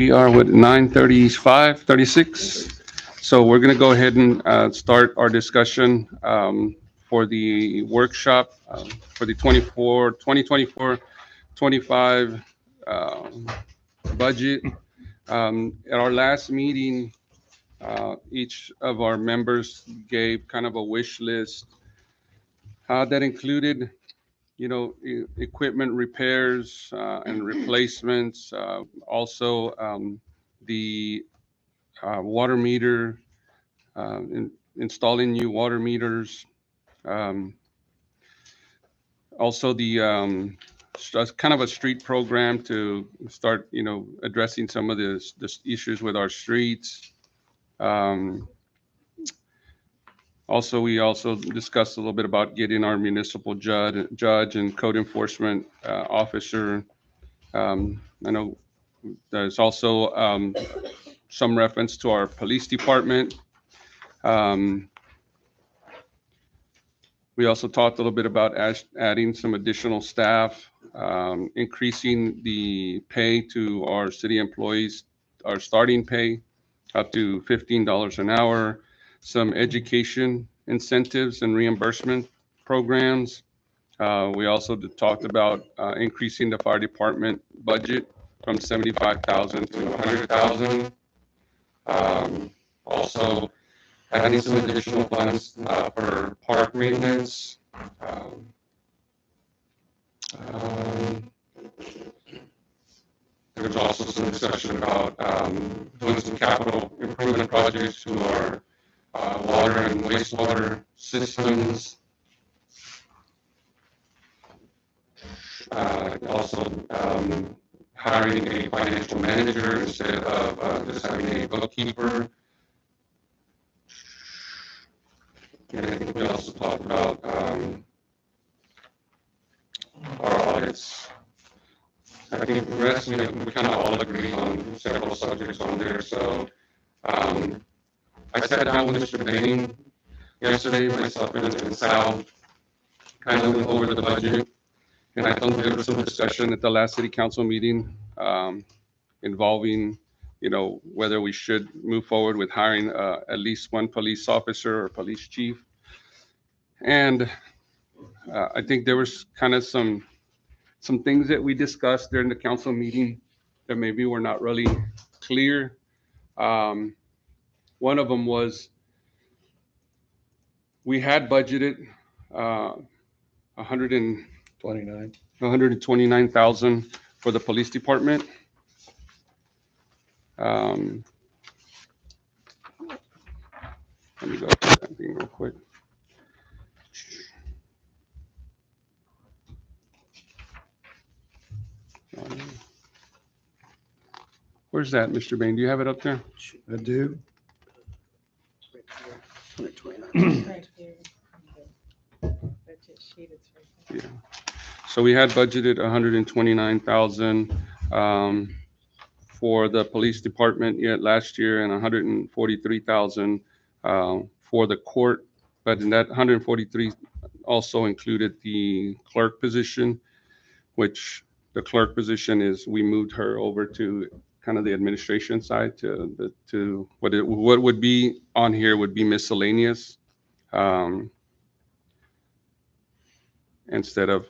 We are with 9:35, 36. So we're going to go ahead and start our discussion for the workshop for the 2024-25 budget. At our last meeting, each of our members gave kind of a wish list that included, equipment repairs and replacements. Also, the water meter, installing new water meters. Um, Also, kind of a street program to start, addressing some of the issues with our streets. Um, Also, we also discussed a little bit about getting our municipal judge and code enforcement officer. I know there's also some reference to our police department. Um, We also talked a little bit about adding some additional staff, increasing the pay to our city employees, our starting pay up to $15 an hour, some education incentives and reimbursement programs. We also talked about increasing the fire department budget from 75,000 to 100,000. Also, adding some additional funds for park maintenance. Um, um, There's also some discussion about doing some capital improvement projects to our water and wastewater systems. Also, hiring a financial manager instead of just having a bookkeeper. And I think we also talked about our audits. I think the rest, we kind of all agree on several subjects on there. So I sat down with Mr. Bain yesterday, myself and Sal, kind of went over the budget. And I think there was some discussion at the last city council meeting involving, whether we should move forward with hiring at least one police officer or police chief. And I think there was kind of some things that we discussed during the council meeting that maybe were not really clear. One of them was we had budgeted 129,000 for the police department. Let me go to that thing real quick. Where's that, Mr. Bain? Do you have it up there? I do. Right here. Budget sheet, it's right there. Yeah. So we had budgeted 129,000 for the police department yet last year, and 143,000 for the court. But in that 143 also included the clerk position, which the clerk position is, we moved her over to kind of the administration side to what would be on here would be miscellaneous, instead of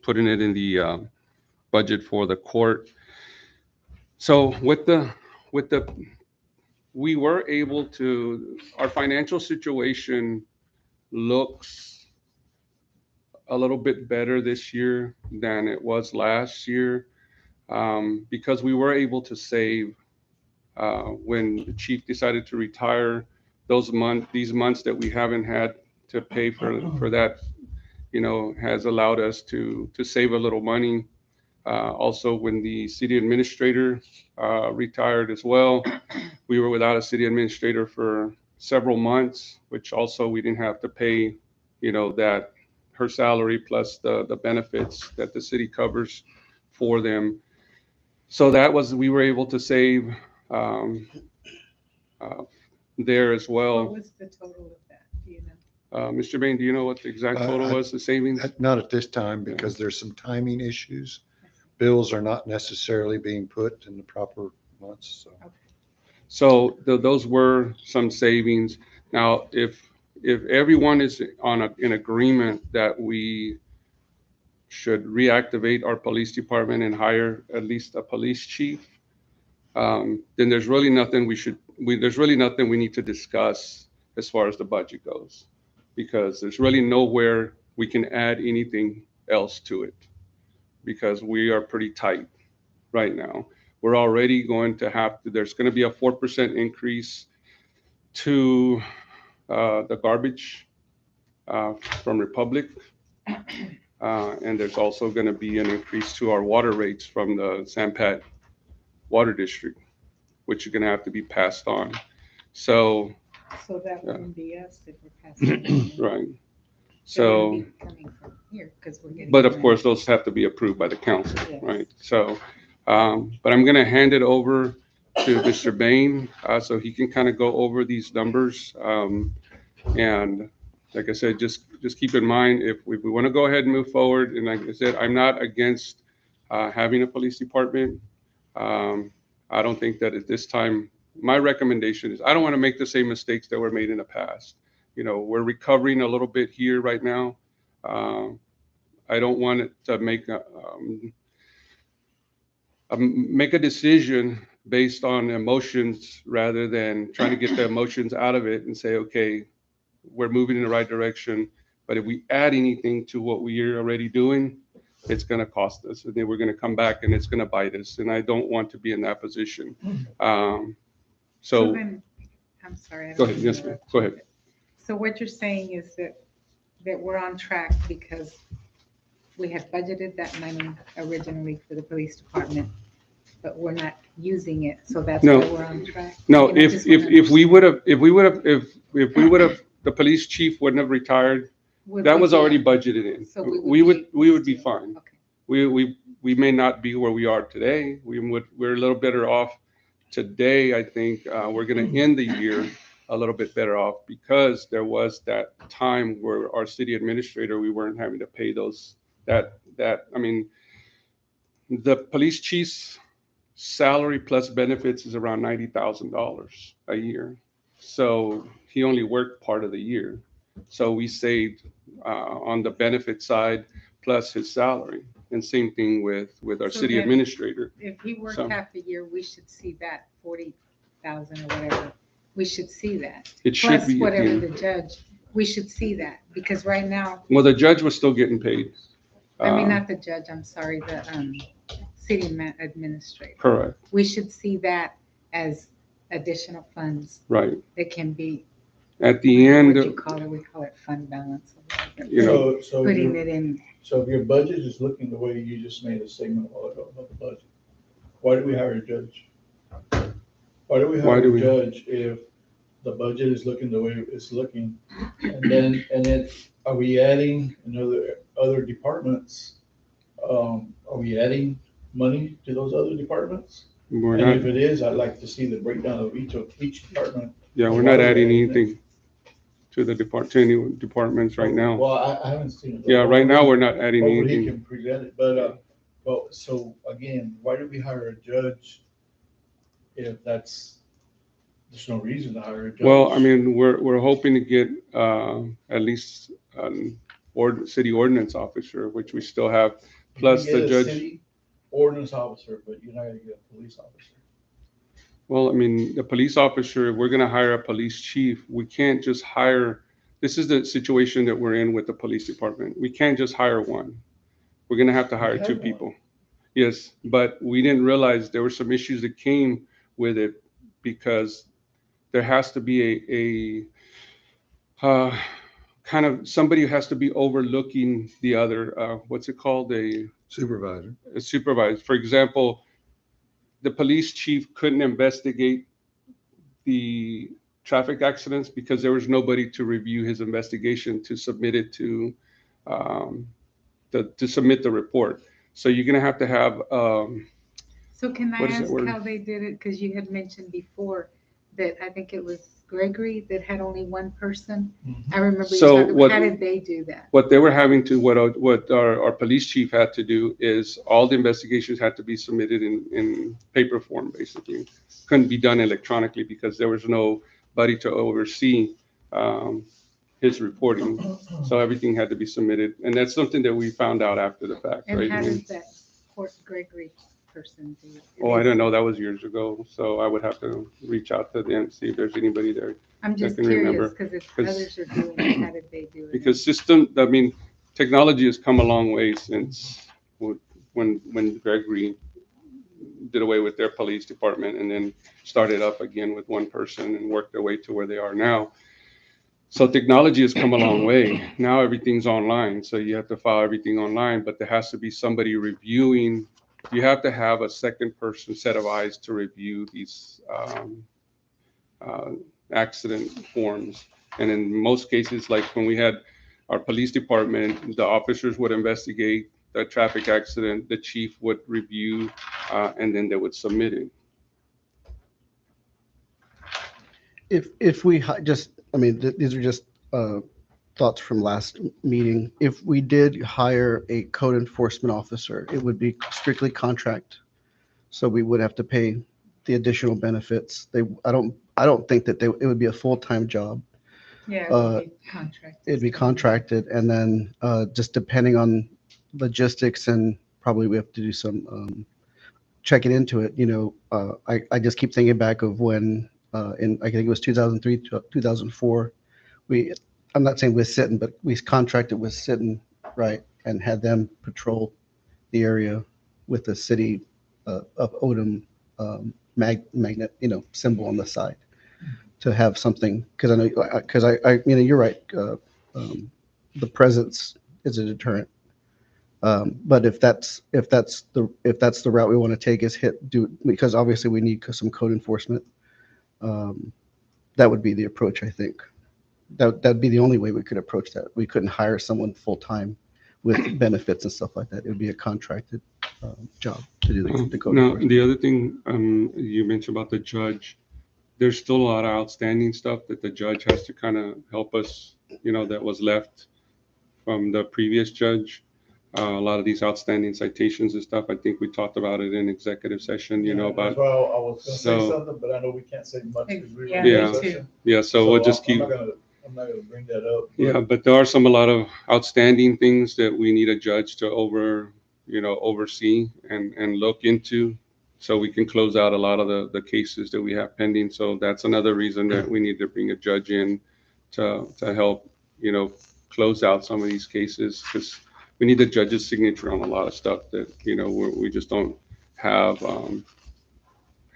putting it in the budget for the court. So we were able to, our financial situation looks a little bit better this year than it was last year, because we were able to save when the chief decided to retire. These months that we haven't had to pay for that, has allowed us to save a little money. Also, when the city administrator retired as well, we were without a city administrator for several months, which also we didn't have to pay, that her salary plus the benefits that the city covers for them. So we were able to save there as well. What was the total of that? Do you know? Mr. Bain, do you know what the exact total was, the savings? Not at this time, because there's some timing issues. Bills are not necessarily being put in the proper months, so. So those were some savings. Now, if everyone is in agreement that we should reactivate our police department and hire at least a police chief, then there's really nothing we need to discuss as far as the budget goes, because there's really nowhere we can add anything else to it, because we are pretty tight right now. We're already going to there's going to be a 4% increase to the garbage uh, from Republic. And there's also going to be an increase to our water rates from the Sampat Water District, which are going to have to be passed on. So, So that yeah, wouldn't be us if we're passing it on. right. It wouldn't So, be coming from here because we're getting. but of money. course, those have to be approved by the council, Yes. right? So, but I'm going to hand it over to Mr. Bain so he can kind of go over these numbers. And like I said, just keep in mind if we want to go ahead and move forward. And like I said, I'm not against having a police department. Um, I don't think that at this time, my recommendation is I don't want to make the same mistakes that were made in the past. You know, we're recovering a little bit here right now. Um, I don't want it to make a decision based on emotions rather than trying to get the emotions out of it and say, okay, we're moving in the right direction. But if we add anything to what we're already doing, it's going to cost us. And then we're going to come back and it's going to bite us. And I don't want to be in that position. Um, So so then, I'm sorry. I go don't ahead. mean to Yes, ma'am. interrupt Go you, ahead. So what you're saying is that we're on track because we had budgeted that money originally for the police department, but we're not using it, so that's why No, we're on track? no, And I if, just if, wanna if we understand. would have, if we would have, the police chief wouldn't have retired, Would that we was be- already budgeted in. So we We would would, be we would be still- fine. Okay. We may not be where we are today. We're a little better off today. I think we're going to end the year a little bit better off because there was that time where our city administrator, we weren't having to pay those, I mean, the police chief's salary plus benefits is around $90,000 a year. So he only worked part of the year. So we saved on the benefit side plus his salary. And same thing with our So city then- administrator. If he worked So- half the year, we should see that 40,000 or whatever. We should see that. It should Plus be at the whatever end. the judge, we should see that because right now, Well, the judge was still getting paid. I mean, Um, not the judge, I'm sorry, the city administrator. Correct, We should see that as additional funds right. that can be, At I the don't know end, what you call it, we call it fund balance. or whatever. you know, So Putting it in, so if your budget is looking the way you just made a statement a while ago about the budget, why do we hire a judge? Why do we Why hire do a we- judge if the budget is looking the way it's looking? And then are we adding another, other departments? Are we adding money to those other departments? we're And not, if it is, I'd like to see the breakdown of each department. yeah, we're not adding anything to to any departments right now. Well, I haven't seen it. Yeah, right now, we're not adding Hopefully he anything. can present it, but, so again, why do we hire a judge if there's no reason to hire a judge? Well, I mean, we're hoping to get at least an city ordinance officer, which we still have, You plus can the get a judge. city Ordinance officer, but you're not gonna get a police officer. Well, I mean, the police officer, if we're gonna hire a police chief, we can't just hire, this is the situation that we're in with the police department. We can't just hire one. We're gonna have to hire have two one. people. Yes, but we didn't realize there were some issues that came with it because there has to be kind of, somebody has to be overlooking the other, what's it called? Supervisor. A supervisor. For example, the police chief couldn't investigate the traffic accidents because there was nobody to review his investigation to submit it um, to submit the report. So you're gonna have to have so can I What is that ask word? how they did it? Because you had mentioned before that I think it was Gregory that had only one person. Mhm. I remember you So talking, what- how did they do that? What they were having to, what our police chief had to do is all the investigations had to be submitted in paper form, basically. Couldn't be done electronically because there was nobody to oversee um, his reporting. So everything had to be submitted. And that's something that we found out after the fact, And right? how I mean, does that Port Gregory person do it? oh, I don't know. That was years ago. So I would have to reach out to them, see if there's anybody there. I'm I just can curious, remember, because if 'cause- others are doing it, how did they do it? Because technology has come a long way since when Gregory did away with their police department and then started up again with one person and worked their way to where they are now. So technology has come a long way. Now everything's online, so you have to file everything online, but there has to be somebody reviewing. You have to have a second person set of eyes to review these uh, accident forms. And in most cases, like when we had our police department, the officers would investigate the traffic accident, the chief would review, and then they would submit it. If we just, I mean, these are just uh, thoughts from last meeting. If we did hire a code enforcement officer, it would be strictly contract. So we would have to pay the additional benefits. I don't think that it would be a full-time job. Yeah, it uh, would be contracted. It'd be contracted, and then just depending on logistics, and probably we have to do some checking into it. I just keep thinking back of when I think it was 2003 to 2004. We, I'm not saying with Sitten, but we contracted with Sitten, right, and had them patrol the area with the city of Odem magnet, symbol on the side to have something, because I know, because you're right. The presence is a deterrent. But if that's the route we want to take, is because obviously we need some code enforcement. Um, that would be the approach, I think. That'd be the only way we could approach that. We couldn't hire someone full time with benefits and stuff like that. It would be a contracted job to do the code Now, enforcement. the other thing you mentioned about the judge, there's still a lot of outstanding stuff that the judge has to kind of help us, that was left from the previous judge. A lot of these outstanding citations and stuff, I think we talked about it in executive session, Yeah, about, that's why I was gonna say so- something, but I know we can't say much because we were Yeah, in me closed too. session. yeah, so we'll just keep, I'm not gonna bring that up. but- yeah, but there are a lot of outstanding things that we need a judge to oversee and look into, so we can close out a lot of the cases that we have pending. So that's another reason that we need to bring a judge in to help, close out some of these cases, because we need the judge's signature on a lot of stuff that, we just don't have,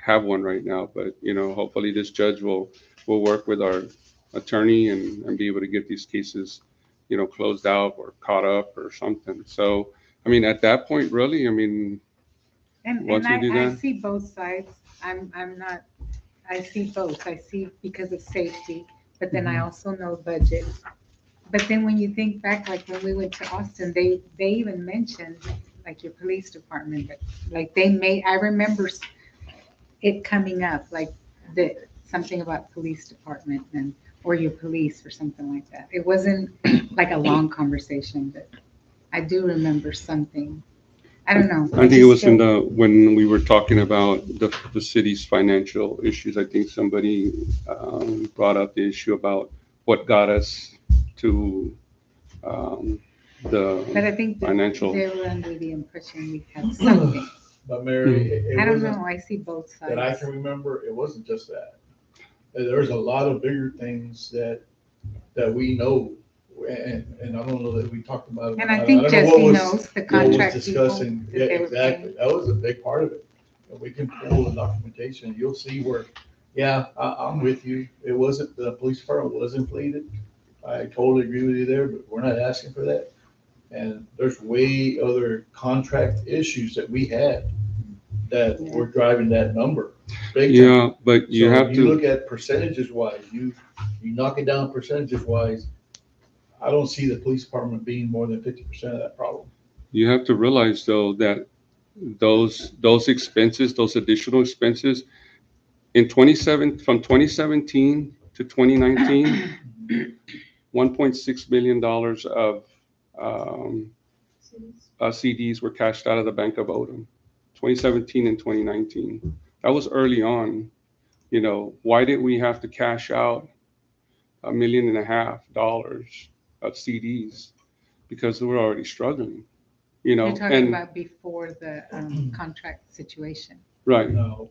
have one right now. But, hopefully this judge will work with our attorney and be able to get these cases, closed out or caught up or something. So, I mean, at that point, really, I mean, And, once we do I that, see both sides. I'm not, I see both. I see because of safety, but then I Mm-hmm. also know budget. But then when you think back, like when we went to Austin, they even mentioned like your police department, but like I remember it coming up, like something about police department or your police or something like that. It wasn't like a long conversation, but I do remember something. I don't know. I think it just was feel- when we were talking about the city's financial issues. I think somebody brought up the issue about what got us to um, But the I think that financial. they were under the impression we had something. But Mary, it I don't wasn't, know. I see both that I sides. can remember, it wasn't just that. There's a lot of bigger things that we know, and I don't know that we talked about it. And I don't think know Jesse what was- knows the what was contract people discussing. that Yeah, they were exactly. paying. That was a big part of it. And we can pull the documentation. You'll see where, yeah, I'm with you. It wasn't, the police department was inflated. I totally agree with you there, but we're not asking for that. And there's way other contract issues that we had that were driving that number. Big time. Yeah, but you So have you to. look at percentages wise, you knock it down percentages wise, I don't see the police department being more than 50% of that problem. You have to realize though that those expenses, those additional expenses, In 27, from 2017 to 2019, $1.6 million of um, CDs were cashed out of the Bank of Odem, 2017 and 2019. That was early on. You know, why did we have to cash out $1.5 million of CDs? Because we were already struggling, you You're know, talking and about before the contract situation. right. No.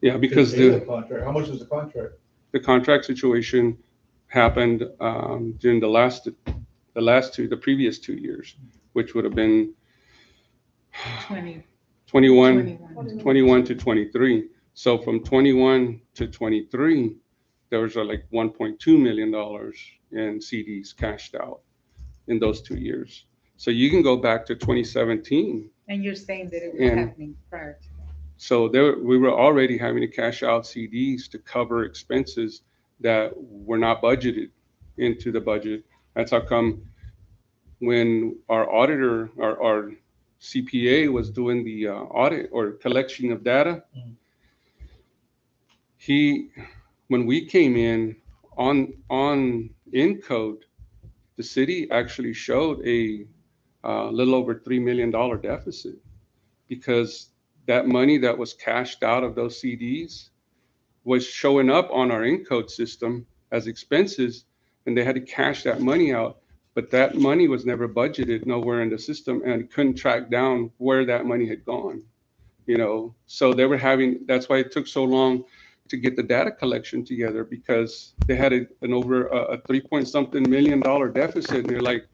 Yeah, because To pay the contract, how much was the contract? the contract situation happened during the previous 2 years, which would have been 20, 21, 21. 21 to 23. So from 21 to 23, there was like $1.2 million in CDs cashed out in those 2 years. So you can go back to 2017. And you're saying that it was And happening prior to that. so there, we were already having to cash out CDs to cover expenses that were not budgeted into the budget. That's how come when our auditor, our CPA was doing the audit or collection of data, he, when we came in in code, the city actually showed a little over $3 million deficit because that money that was cashed out of those CDs was showing up on our encode system as expenses, and they had to cash that money out. But that money was never budgeted nowhere in the system, and couldn't track down where that money had gone. You know, so they were having. That's why it took so long to get the data collection together because they had an over a 3 point something million dollar deficit, and they're like,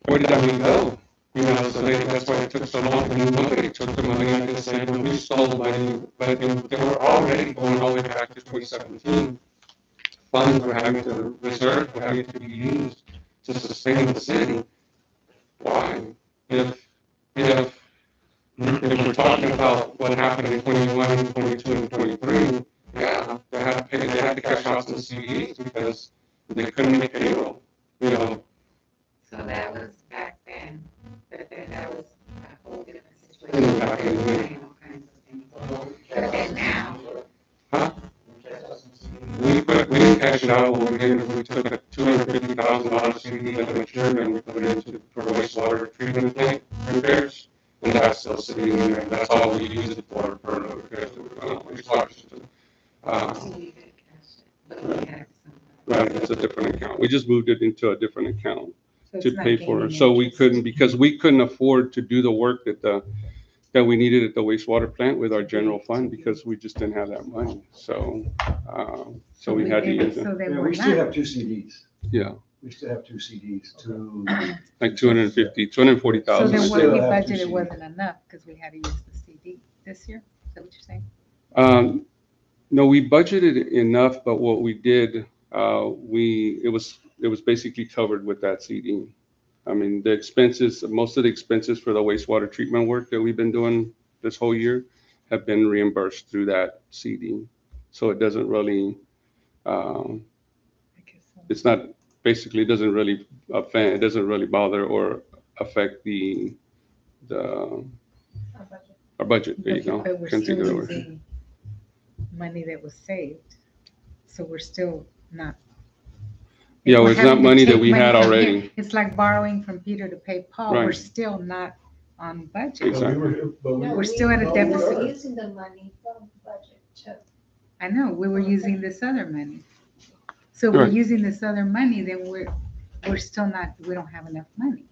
where did that money go? You know, so that's why it took so long. And nobody took the money. Like I said, nobody stole the money, but they were already going all the way back to 2017. Funds were having to reserve, were having to be used to sustain the city. Why? If if we're talking about what happened in 21, 22, and 23, yeah, they had to cash out some CDs because they couldn't make payroll. You know, So that was back then, but then that was a whole different situation. back in the day. Saying all kinds of things. But then now, Huh? We didn't cash it out. What we did is we took a $250,000 CD that matured and we put it into for wastewater treatment plant repairs, and that's still sitting in there. That's all we use it for the repairs to wastewater system. so we did cash it, but we had some. Right, it's a different account. We just moved it into a different account So to it's not pay for gaining it. So we interest. couldn't, because we couldn't afford to do the work that we needed at the wastewater plant with our general fund because we just didn't have that money. So we had to did it, use it. So then Yeah, we're we still not. have two CDs. Yeah, We still have two CDs, two. like 250, 240,000. So then we what still we have two budgeted CDs. wasn't enough because we had to use the CD this year? Is that what you're saying? No, we budgeted enough, but what we did, it was basically covered with that CD. I mean, the expenses, most of the expenses for the wastewater treatment work that we've been doing this whole year have been reimbursed through that CD. So it doesn't really, um, I guess so. it's not, basically, it doesn't really offend, it doesn't really bother or affect the, our budget. There you go. But we're Couldn't still think of the word. using money that was saved. So we're still not. Yeah, We're it's not having to money that take we had money from here. already. It's like borrowing from Peter to pay Paul. We're Right. still not on budget. Exactly. We're still at a No, deficit. we are. Using the money from budget to. I know, we were using this other money. So if we're Right. using this other money, then we're still not, we don't have enough money.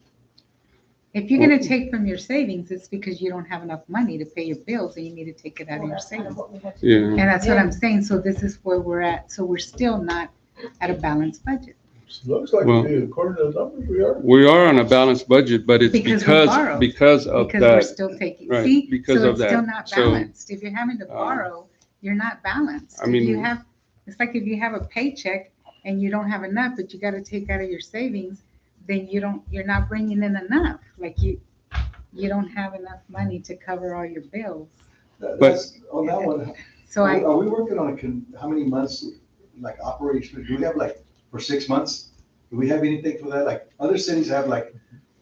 If you're gonna take from your savings, it's because you don't have enough money to pay your bills and you need to take it out of Well, your that's kind of savings. what we had to Yeah. do. And that's what I'm saying. So this is where we're at. So we're still not at a balanced budget. Looks like, Well- according to the numbers, we are. We are on a balanced budget, but it's Because we because borrowed. because of Because we're that. still taking, right, see, because so of it's still that. not So, balanced. If you're having to borrow, you're not balanced. I If you mean- have, it's like if you have a paycheck and you don't have enough, but you gotta take out of your savings, then you're not bringing in enough. Like you don't have enough money to cover all your bills. That's, on that one, So are we working on how many months, like operation, do we have like for 6 months? Do we have anything for that? Like other cities have like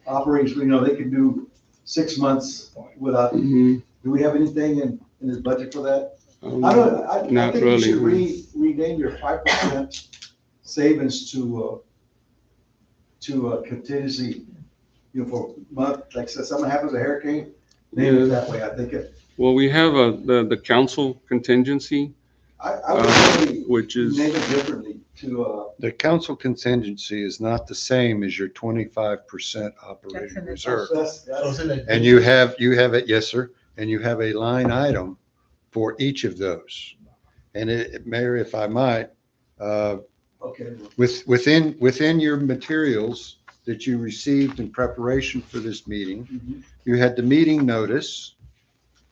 operations, they can do 6 months without, Mhm. do we have anything in this budget for that? I don't, I Not think you should really. rename your 5% savings to contingency, for month, like, so something happens, a hurricane, name it Yeah. that way, I think Well, we have the council contingency, I would say which is, name it differently to, The council contingency is not the same as your 25% That's operating an reserve. So it's an And you have it, yes, sir, and you have a line item for each of those. And Mayor, if I might, okay, within your materials that you received in preparation for this meeting, mhm. you had the meeting notice.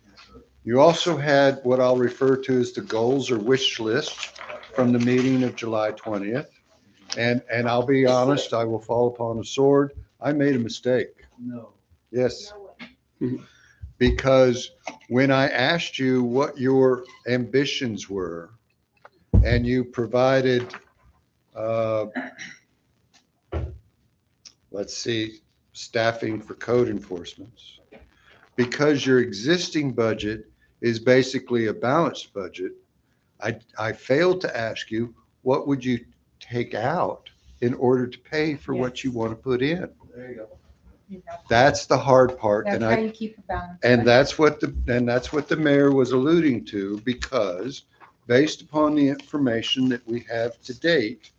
Yes, sir. You also had what I'll refer to as the goals or wish list from the meeting of July 20th. And I'll be honest, I will fall upon a sword. I made a mistake. No. Yes. Because when I asked you what your ambitions were, and you provided, let's see, staffing for code enforcements, because your existing budget is basically a balanced budget, I failed to ask you, what would you take out in order to pay for what you want to put in? There you go. That's the hard part. That's And how you keep a balance. And that's what the mayor was alluding to, because based upon the information that we have to date,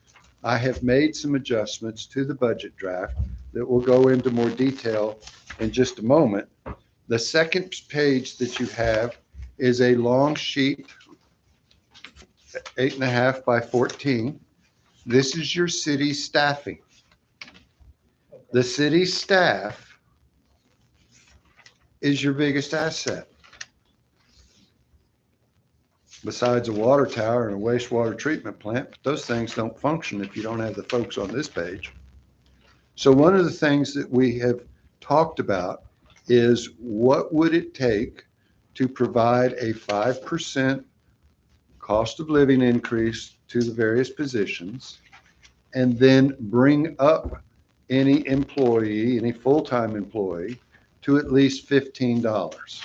I have made some adjustments to the budget draft that will go into more detail in just a moment. The second page that you have is a long sheet, 8.5 by 14. This is your city staffing. The city staff is your biggest asset. Besides a water tower and a wastewater treatment plant, but those things don't function if you don't have the folks on this page. So one of the things that we have talked about is what would it take to provide a 5% cost of living increase to the various positions, and then bring up any employee, any full-time employee, to at least $15.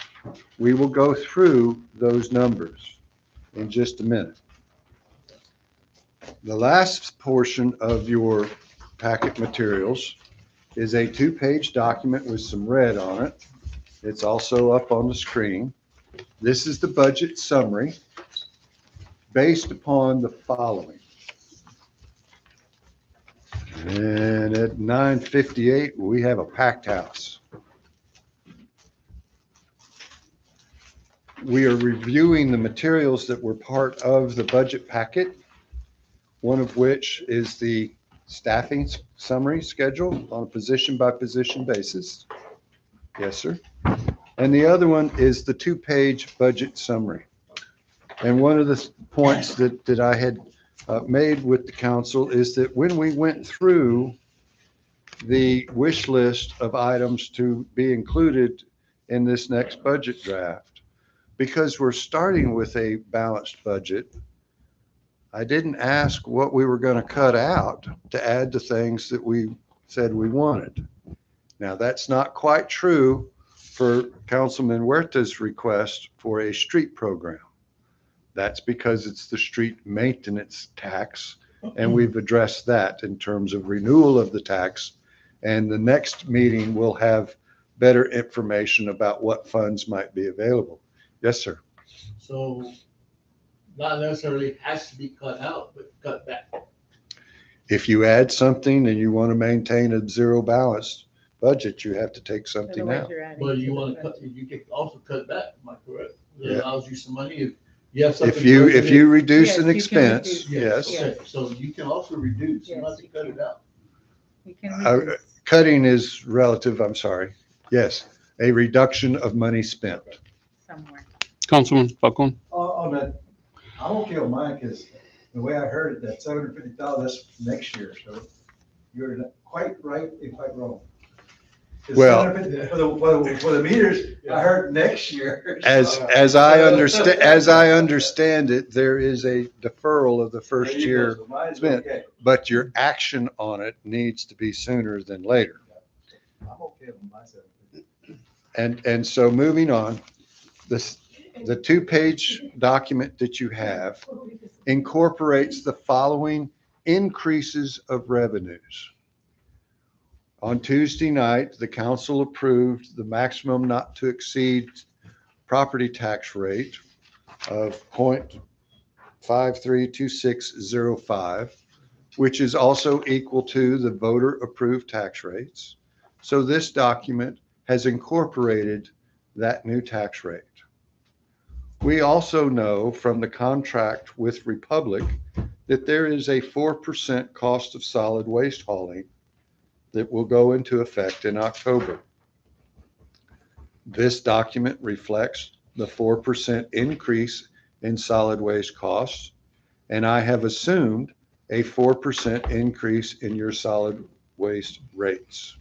We will go through those numbers in just a minute. The last portion of your packet materials is a 2-page document with some red on it. It's also up on the screen. This is the budget summary based upon the following. And at 9:58, we have a packed house. We are reviewing the materials that were part of the budget packet, one of which is the staffing summary schedule on a position by position basis. Yes, sir. And the other one is the 2-page budget summary. And one of the points that I had made with the council is that when we went through the wish list of items to be included in this next budget draft, because we're starting with a balanced budget, I didn't ask what we were going to cut out to add to things that we said we wanted. Now, that's not quite true for Councilman Huerta's request for a street program. That's because it's the street maintenance tax, and we've addressed that in terms of renewal of the tax. And the next meeting will have better information about what funds might be available. Yes, sir. So not necessarily has to be cut out, but cut back. If you add something and you want to maintain a zero balanced budget, you have to take something out. But you want to cut, you can also cut back, am I correct? It Yeah. allows you some money if you have something. If you reduce Yes, an you can expense, reduce. yes. Okay, so you can also reduce, you Yes, don't have to you cut can. it out. We can Uh, reduce. Cutting is relative, I'm sorry. Yes, a reduction of money spent. Somewhere. Councilman Falcon. On that, I'm okay with mine, because the way I heard it, that 750,000, that's next year, so you're not quite right and quite wrong. 'Cause Well- 750 for the meters, I heard next year. As I understand it, there is a deferral of the first There you go, year, so mine's spent. okay. but your action on it needs to be sooner than later. I'm okay with my 750. And so moving on, this, the 2-page document that you have incorporates the following increases of revenues. On Tuesday night, the council approved the maximum not to exceed property tax rate of 0.532605, which is also equal to the voter approved tax rates. So this document has incorporated that new tax rate. We also know from the contract with Republic that there is a 4% cost of solid waste hauling that will go into effect in October. This document reflects the 4% increase in solid waste costs, and I have assumed a 4% increase in your solid waste rates.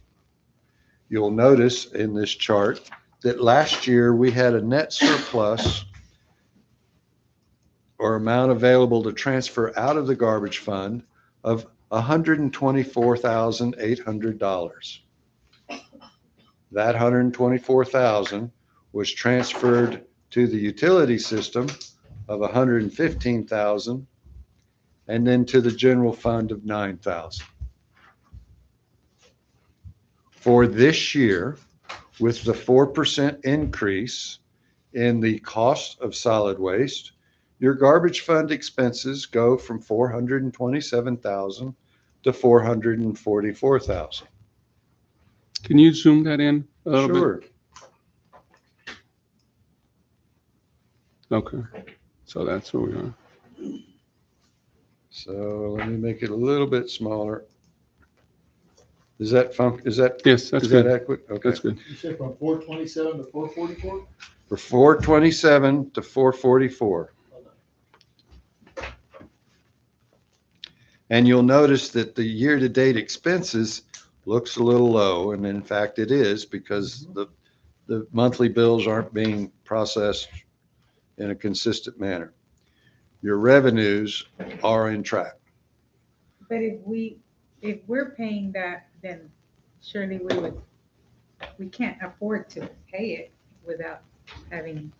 You'll notice in this chart that last year we had a net surplus or amount available to transfer out of the garbage fund of $124,800. That $124,000 was transferred to the utility system of $115,000 and then to the general fund of $9,000. For this year, with the 4% increase in the cost of solid waste, your garbage fund expenses go from $427,000 to $444,000. Can you zoom that in a little bit? Sure. Okay, so that's where we are. So let me make it a little bit smaller. Is that Yes, that's is that good. adequate? Okay. That's good. You said from 427 to 444? For 427 to 444. And you'll notice that the year-to-date expenses looks a little low, and in fact it is, because the monthly bills aren't being processed in a consistent manner. Your revenues are in track. But if we're paying that, then surely we can't afford to pay it without having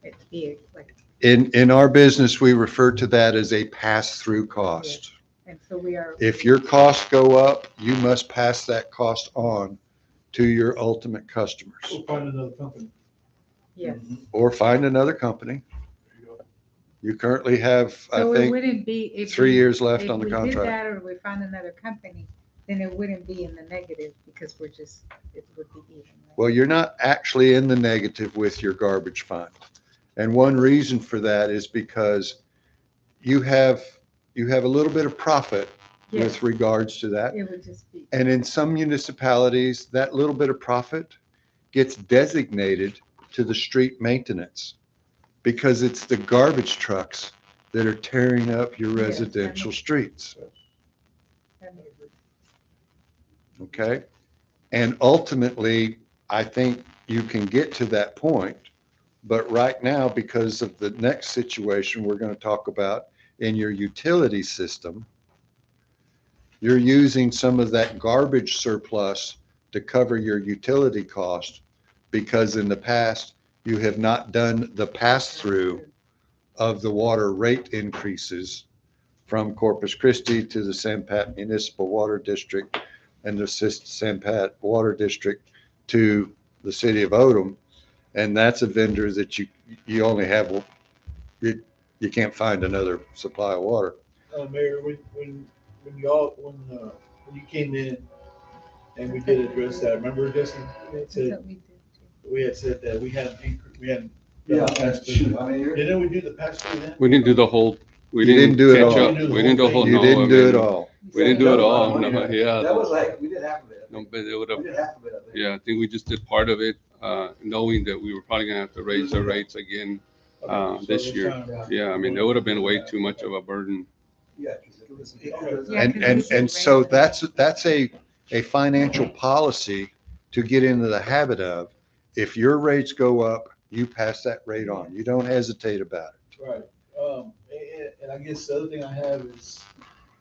it be like, In our business, we refer to that as a pass-through cost. and so we are. If your costs go up, you must pass that cost on to your ultimate customers, We'll find another company. Yes. or find another company. There you go. You currently have, I So it think, wouldn't be if 3 we- years left if on the we did contract. that or we found another company, then it wouldn't be in the negative because it would be even. Right? Well, you're not actually in the negative with your garbage fund. And one reason for that is because you have a little bit of profit Yes, with regards to that. it would just be. And in some municipalities, that little bit of profit gets designated to the street maintenance because it's the garbage trucks that are tearing up your Yes, that residential makes- streets. That makes sense. Okay? And ultimately, I think you can get to that point. But right now, because of the next situation we're going to talk about in your utility system, you're using some of that garbage surplus to cover your utility cost because in the past, you have not done the pass-through of the water rate increases from Corpus Christi to the San Pat Municipal Water District and the San Pat Water District to the city of Odem. And that's a vendor that you only have, you can't find another supply of water. Mayor, when you came in and we did address that, remember addressing, That's said, what we did too. we had said that we hadn't Yeah, passed shoot, through. I mean, Didn't we do the pass through then? We didn't do the whole, we You didn't do it catch all. up. We didn't do the whole, You no, didn't I do it mean, all. We didn't do it That was a lot all, of money, no, right? yeah. That was like, we did half of it. I No, think. but it would We have, did half of it, I think. yeah, I think we just did part of it, knowing that we were probably gonna have to raise the rates again. Okay, so this year. time- Yeah, I mean, that would have been way too much of a burden. Yeah, 'cause it was. Yeah, And, 'cause and, we and should so raise it. that's a financial policy to get into the habit of, if your rates go up, you pass that rate on. You don't hesitate about it. Right. And I guess the other thing I have is,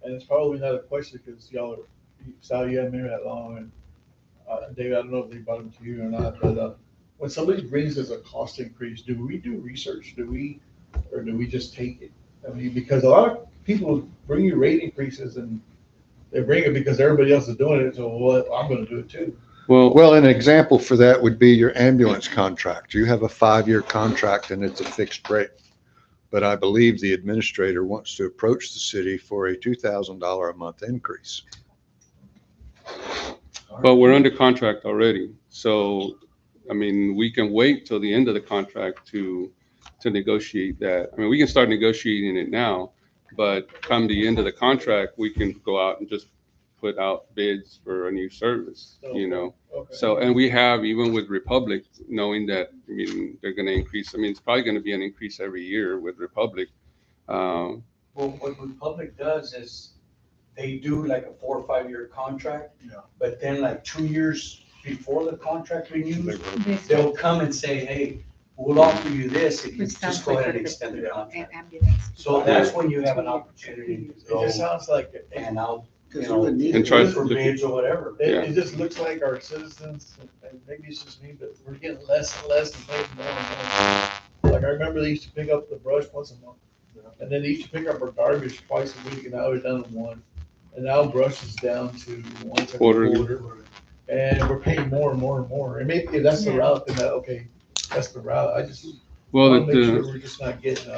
and it's probably not a question because Sal, you haven't been here that long, and David, I don't know if they brought him to you or not, but when somebody brings us a cost increase, do we do research? Or do we just take it? I mean, because a lot of people bring you rate increases and they bring it because everybody else is doing it, so well, I'm gonna do it too. Well, an example for that would be your ambulance contract. You have a 5-year contract and it's a fixed rate. But I believe the administrator wants to approach the city for a $2,000 a month increase. But we're under contract already. So, I mean, we can wait till the end of the contract to negotiate that. I mean, we can start negotiating it now, but come the end of the contract, we can go out and just put out bids for a new service, you know? Okay. So, and we have, even with Republic, knowing that, I mean, they're gonna increase, I mean, it's probably gonna be an increase every year with Republic. Um, Well, what Republic does is they do like a 4 or 5 year contract. Yeah. But then like 2 years before the contract renews, This- they'll come and say, hey, we'll offer you this if you Which sounds just go like ahead and what extend the the contract. ambulance. So that's when you have an opportunity It to go just sounds like, and I'll, you Because we would know, need And it. try look for to- bids or whatever. Yeah. it just looks like our citizens, and maybe it's just me, but we're getting less and less and paying more and more. Like, I remember they used to pick up the brush once a month, and then they used to pick up our garbage twice a week, and now they're down to one. And now brush is down to once a Quarterly. quarter, and we're paying more and more and more. And maybe if that's the Yeah. route, then that, okay, that's the route. I just Well, wanna make the, sure we're just not getting,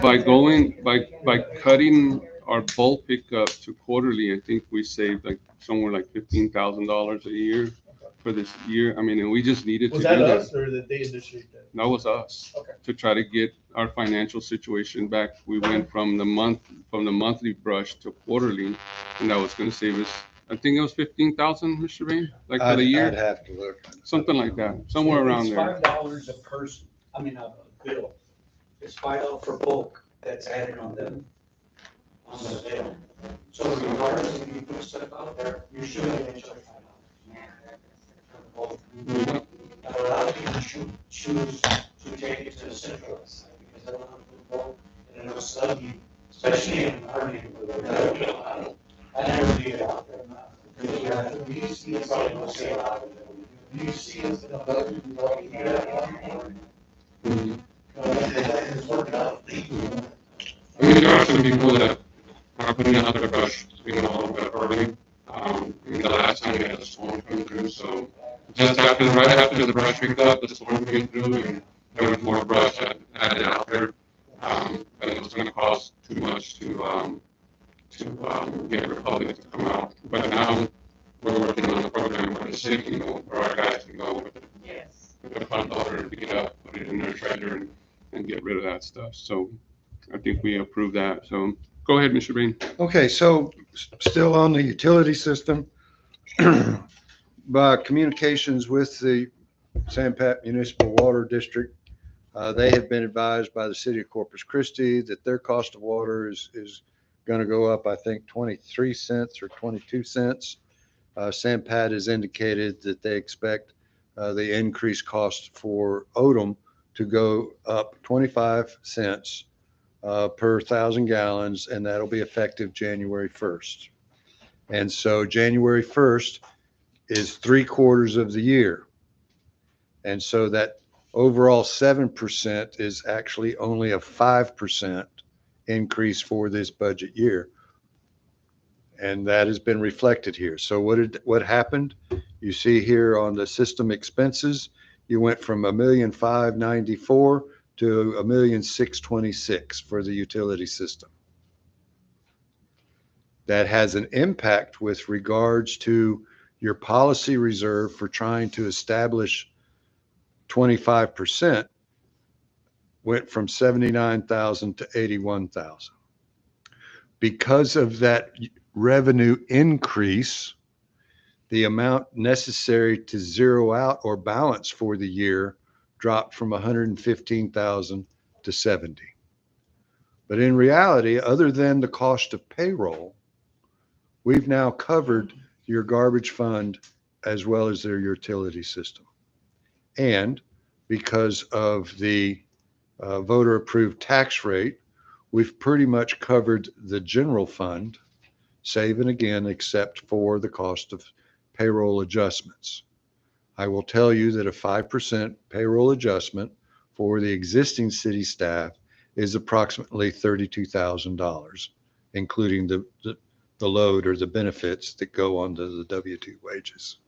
by cutting our bulk pickup to quarterly, I think we saved like somewhere like $15,000 a year for this year. I mean, and we just needed to was do that that. us or did they initiate that? That was us. Okay. To try to get our financial situation back. We went from the monthly brush to quarterly, and that was gonna save us, I think it was 15,000, Mr. Bain, like for the I'd year, have to look. something like that, somewhere around It's there. $5 a person, I mean, a bill. It's $5 for bulk that's added on the bill. So regardless if you put stuff out there, you should eventually $5. A lot of people choose to take it to the central side because they don't have to go and it'll sub you, especially in our neighborhood. I never leave it out there. Because you see us, probably don't see a lot of it. You see us in the budget, you know, you get Mhm. it's working out. I mean, there are some people that are putting out their brush, you know, a little bit early. I mean, the last time we had a storm come through, so just after, right after the brush picked up, the storm came through, and there was more brush that added out there. But it was gonna cost too much to get Republic to come out. But now we're working on a program where the city can go, where our guys can go with the front loader and pick it up, put it in their trailer and get rid of that stuff. So I think we approve that. So go ahead, Mr. Bain. Okay, so still on the utility system, by communications with the San Pat Municipal Water District, they have been advised by the city of Corpus Christi that their cost of water is going to go up, I think, 23 cents or 22 cents. San Pat has indicated that they expect the increased cost for Odem to go up 25 cents per 1,000 gallons, and that'll be effective January 1st. And so January 1st is 3/4 of the year. And so that overall 7% is actually only a 5% increase for this budget year. And that has been reflected here. So what happened? You see here on the system expenses, you went from $1,594,000 to $1,626,000 for the utility system. That has an impact with regards to your policy reserve for trying to establish 25%, went from 79,000 to 81,000. Because of that revenue increase, the amount necessary to zero out or balance for the year dropped from 115,000 to 70. But in reality, other than the cost of payroll, we've now covered your garbage fund as well as their utility system. And because of the voter approved tax rate, we've pretty much covered the general fund, save and again, except for the cost of payroll adjustments. I will tell you that a 5% payroll adjustment for the existing city staff is approximately $32,000, including the load or the benefits that go onto the W-2 wages.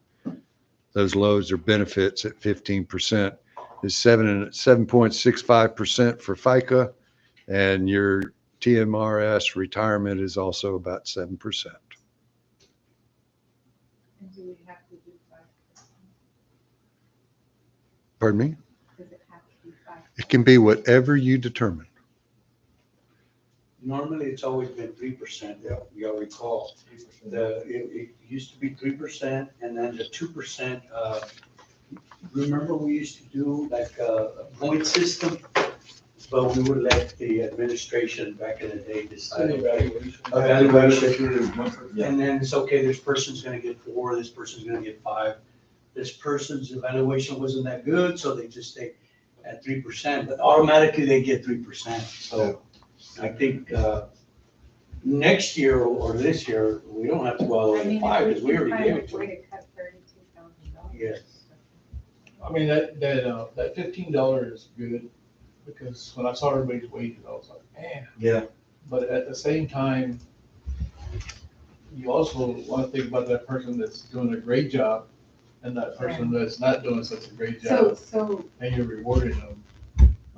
Those loads or benefits at 15% is 7.65% for FICA, and your TMRS retirement is also about 7%. And do we have to do 5%? Pardon me? Does it have to be 5%? It can be whatever you determine. Normally, it's always been 3%, you'll recall. It used to be 3%, and then the 2%, remember we used to do like a point system? But we would let the administration back in the day decide. Evaluation. And then it's okay, this person's gonna get 4, this person's gonna get 5. This person's evaluation wasn't that good, so they just stay at 3%, but automatically they get 3%. So I think next year or this year, we don't have to go all the way to 5 because we already gave it to them. To cut $32,000. Yes. I mean, that $15 is good, because when I saw everybody's wages, I was like, man. Yeah. But at the same time, you also want to think about that person that's doing a great job and that person that's not doing such a great job, So and you're rewarding them.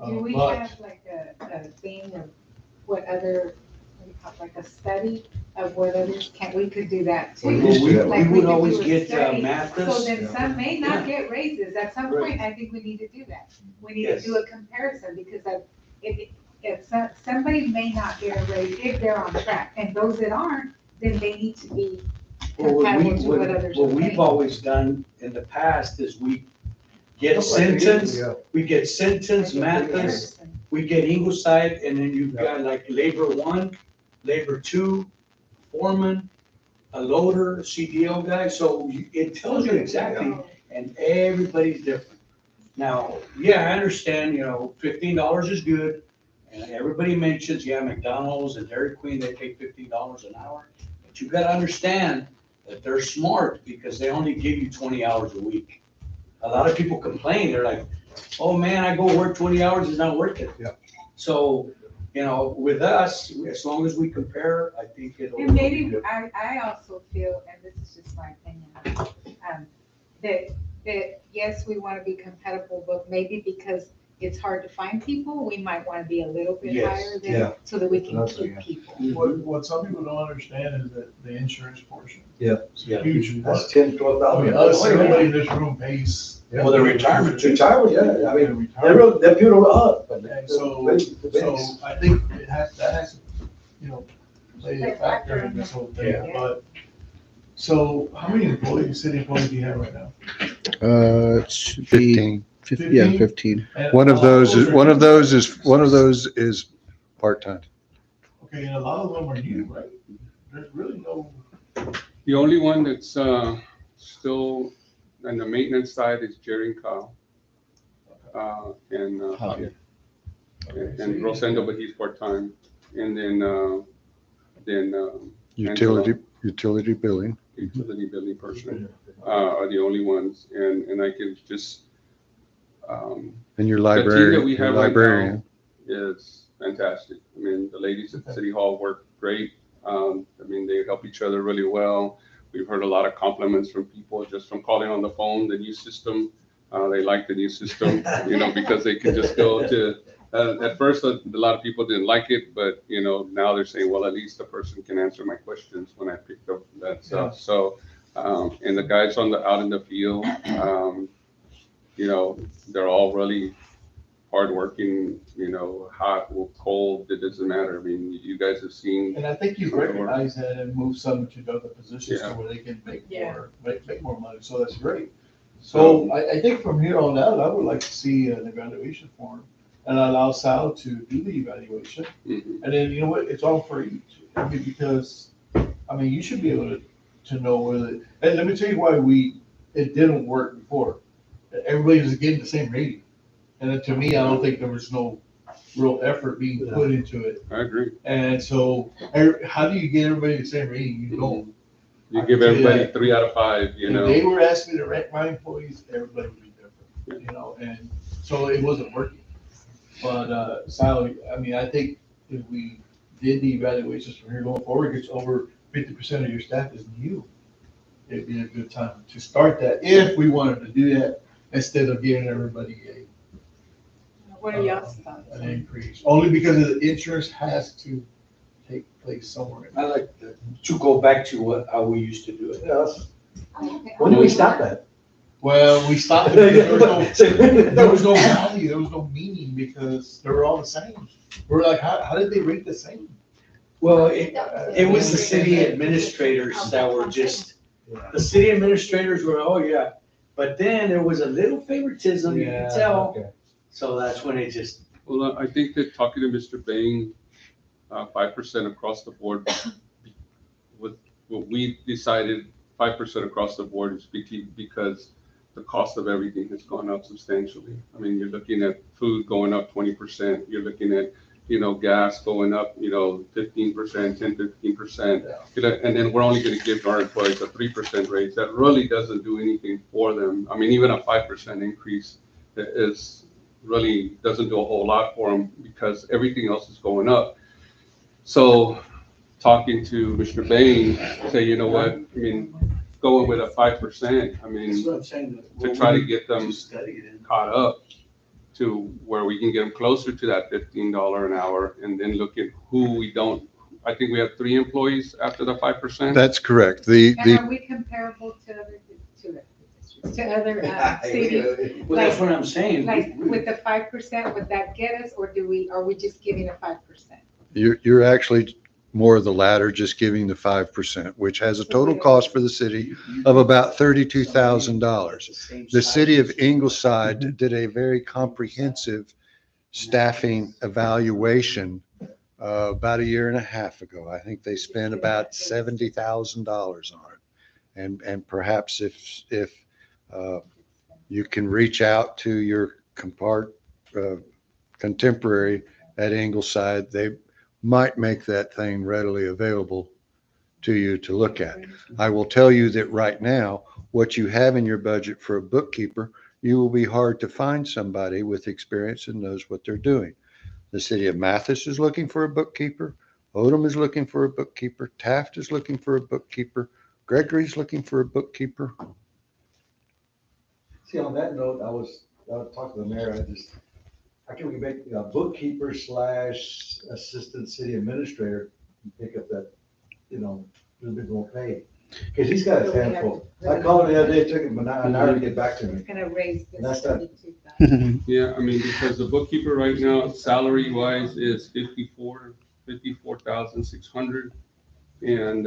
do we But have like a thing of what other, what do you call it, like a study of what others we could do that too? We Like would could always do a get study. Mathis. So then some may not get raises. At some point, I think we need to do that. We need to Yes. do a comparison because if somebody may not get a raise if they're on track, and those that aren't, then they need to be compatible to what others are What we've paying. always done in the past is we get sentence, Mathis, we get Ingleside, and then you've got like labor 1, labor 2, foreman, a loader, CDL guy, so it tells you exactly, and everybody's different. Now, yeah, I understand, $15 is good, and everybody mentions, McDonald's and Dairy Queen, they pay $15 an hour, but you gotta understand that they're smart, because they only give you 20 hours a week. A lot of people complain, they're like, oh man, I go work 20 hours, it's not worth it. Yeah. So, with us, as long as we compare, I think it'll. And maybe, I also feel, and this is just my opinion, that yes, we want to be compatible, but maybe because it's hard to find people, we might want to be a little bit Yes. higher than, so that we can keep people. what some people don't understand is that the insurance portion. Yeah. It's a huge That's part. 10, 12,000. I mean, everybody in this room pays. Well, the retirement. Retirement, yeah, I mean, Retirement. they're beautiful up. And so I think that has, play a factor in this whole thing, Yeah. but, so how many city employees do you have right now? It should be 15. 15. And One of a lot those is, are one of new. those is part-time. Okay, and a lot of them are new, right? There's really no, The only one that's still on the maintenance side is Jerry and Kyle. And Javier. and Rosendo, but he's part-time. And then Utility billing. utility billing person are the only ones. And I can just, And your the team that librarian, we your have right librarian. now is fantastic. I mean, the ladies at City Hall work great. I mean, they help each other really well. We've heard a lot of compliments from people just from calling on the phone, the new system. They like the new system, because they can just go to, at first, a lot of people didn't like it, but, now they're saying, well, at least the person can answer my questions when I picked up that stuff. So, and the guys out in the field, they're all really hardworking, hot or cold, it doesn't matter. I mean, you guys have seen. and I think you recognize that and move some to other positions to Yeah. where they can make Yeah. more, make more money, so that's great. So I think from here on out, I would like to see an evaluation form and allow Sal to do the evaluation. Mhm. And then, you know what, it's all for each, I mean, because, you should be able to know whether, and let me tell you why it didn't work before. Everybody was getting the same rating. And then to me, I don't think there was no real effort being put into it. I agree. And so, how do you get everybody the same rating? You don't. You I give can tell you everybody that. 3 out of 5, you If know. they were asking me to rank my employees, everybody would be different, you know, and so it wasn't working. But, salary, I mean, I think if we did the evaluations from here going forward, it's over 50% of your staff is new. It'd be a good time to start that, if we wanted to do that, instead of giving everybody What are y'all's thoughts? an increase. Only because the insurance has to take place somewhere. I like to go back to how we used to do it. When do we stop that? Well, we stopped it because there was no value, there was no meaning, because they were all the same. We're like, how did they rate the same? Well, it was the city administrators that were just, the city administrators were, oh yeah. But then there was a little favoritism, you could tell. Okay. So that's when it just, Well, I think that talking to Mr. Bain, 5% across the board, what we decided, 5% across the board is because the cost of everything has gone up substantially. I mean, you're looking at food going up 20%, you're looking at, gas going up, 15%, 10, 15%. And then we're only gonna give our employees a 3% raise. That really doesn't do anything for them. I mean, even a 5% increase is really doesn't do a whole lot for them because everything else is going up. So talking to Mr. Bain, say, you know what, I mean, going with a 5%, I mean, that's what I'm saying. to try to get them Study it in. caught up to where we can get them closer to that $15 an hour, and then look at who we don't. I think we have 3 employees after the 5%. That's correct. The, And the, are we comparable to other cities? Well, that's what I'm saying. Like with the 5%, would that get us, or are we just giving a 5%? you're actually more of the latter, just giving the 5%, which has a total cost for the city of about $32,000. The city of Ingleside did a very comprehensive staffing evaluation about a year and a half ago. I think they spent about $70,000 on it. And perhaps if you can reach out to your contemporary at Ingleside, they might make that thing readily available to you to look at. I will tell you that right now, what you have in your budget for a bookkeeper, you will be hard to find somebody with experience and knows what they're doing. The city of Mathis is looking for a bookkeeper. Odem is looking for a bookkeeper. Taft is looking for a bookkeeper. Gregory's looking for a bookkeeper. See, on that note, I was talking to the mayor, how can we make a bookkeeper / assistant city administrator and pick up that, a little bit more pay? Because he's got his hand full. I called him the other day, it took him an hour to get back to It's me. gonna raise And that's this not- 32,000. Yeah, I mean, because the bookkeeper right now, salary wise, is 54,600. And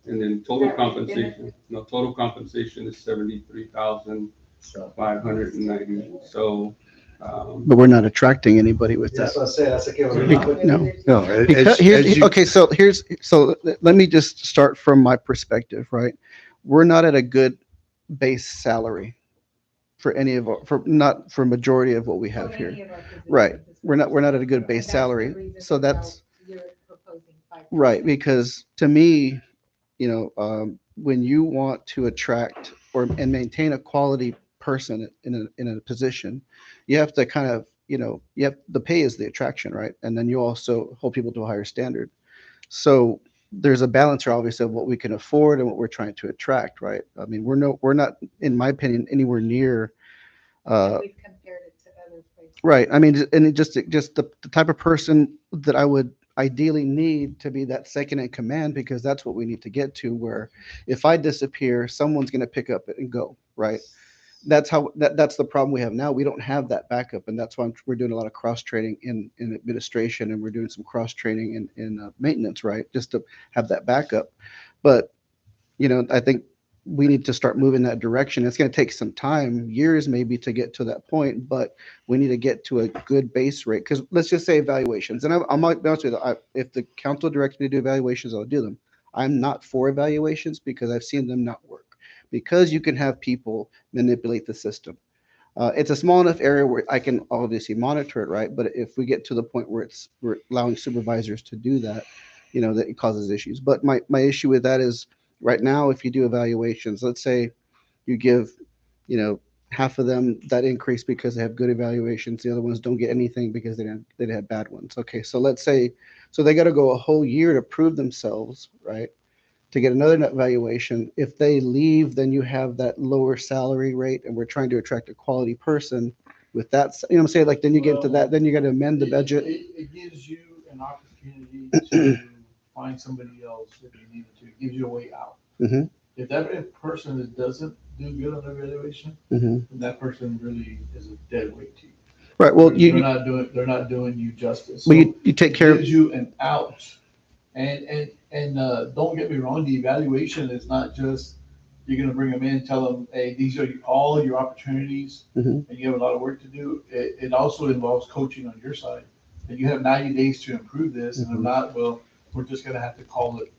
then total compensation, total compensation is 73,590. So, But we're not attracting anybody with That's that. what I said, I said, okay, No. No, Because let me just start from my perspective, right? We're not at a good base salary for any of our, for majority of what we have For here. any of our positions Right. as We're well. not at a good And base that's the salary. reason So why that's you're proposing 5%. right. Because to me, when you want to attract and maintain a quality person in a position, you have to kind of, the pay is the attraction, right? And then you also hold people to a higher standard. So there's a balance here, obviously, of what we can afford and what we're trying to attract, right? I mean, we're not, in my opinion, anywhere near. We've compared it to other places. Right. I mean, and just the type of person that I would ideally need to be that second in command, because that's what we need to get to, where if I disappear, someone's going to pick up and go, right? That's the problem we have now. We don't have that backup, and that's why we're doing a lot of cross training in administration, and we're doing some cross training in maintenance, right? Just to have that backup. But I think we need to start moving that direction. It's going to take some time, years maybe, to get to that point, but we need to get to a good base rate. Because let's just say evaluations, and I might be honest with you, if the council directed me to do evaluations, I'll do them. I'm not for evaluations because I've seen them not work, because you can have people manipulate the system. It's a small enough area where I can obviously monitor it, right? But if we get to the point where we're allowing supervisors to do that, that it causes issues. But my issue with that is, Right now, if you do evaluations, let's say you give, you know, half of them that increase because they have good evaluations. The other ones don't get anything because they had bad ones. Okay, so let's say, so they got to go a whole year to prove themselves, right? To get another evaluation. If they leave, then you have that lower salary rate, and we're trying to attract a quality person with that. You know what I'm saying? Like then you get to that, then you got to amend the budget. It gives you an opportunity to find somebody else if you needed to. It gives you a way out. Mhm. If that person that doesn't do good on the evaluation, Mhm. then that person really is a dead weight to you. Right. Well, They're not doing you justice. well, So you take it care of. gives you an out. And don't get me wrong, the evaluation is not just, you're gonna bring them in, tell them, hey, these are all your opportunities, Mhm. and you have a lot of work to do. It also involves coaching on your side. And you have 90 days to improve this, and if Mhm. not, well, we're just gonna have to call it,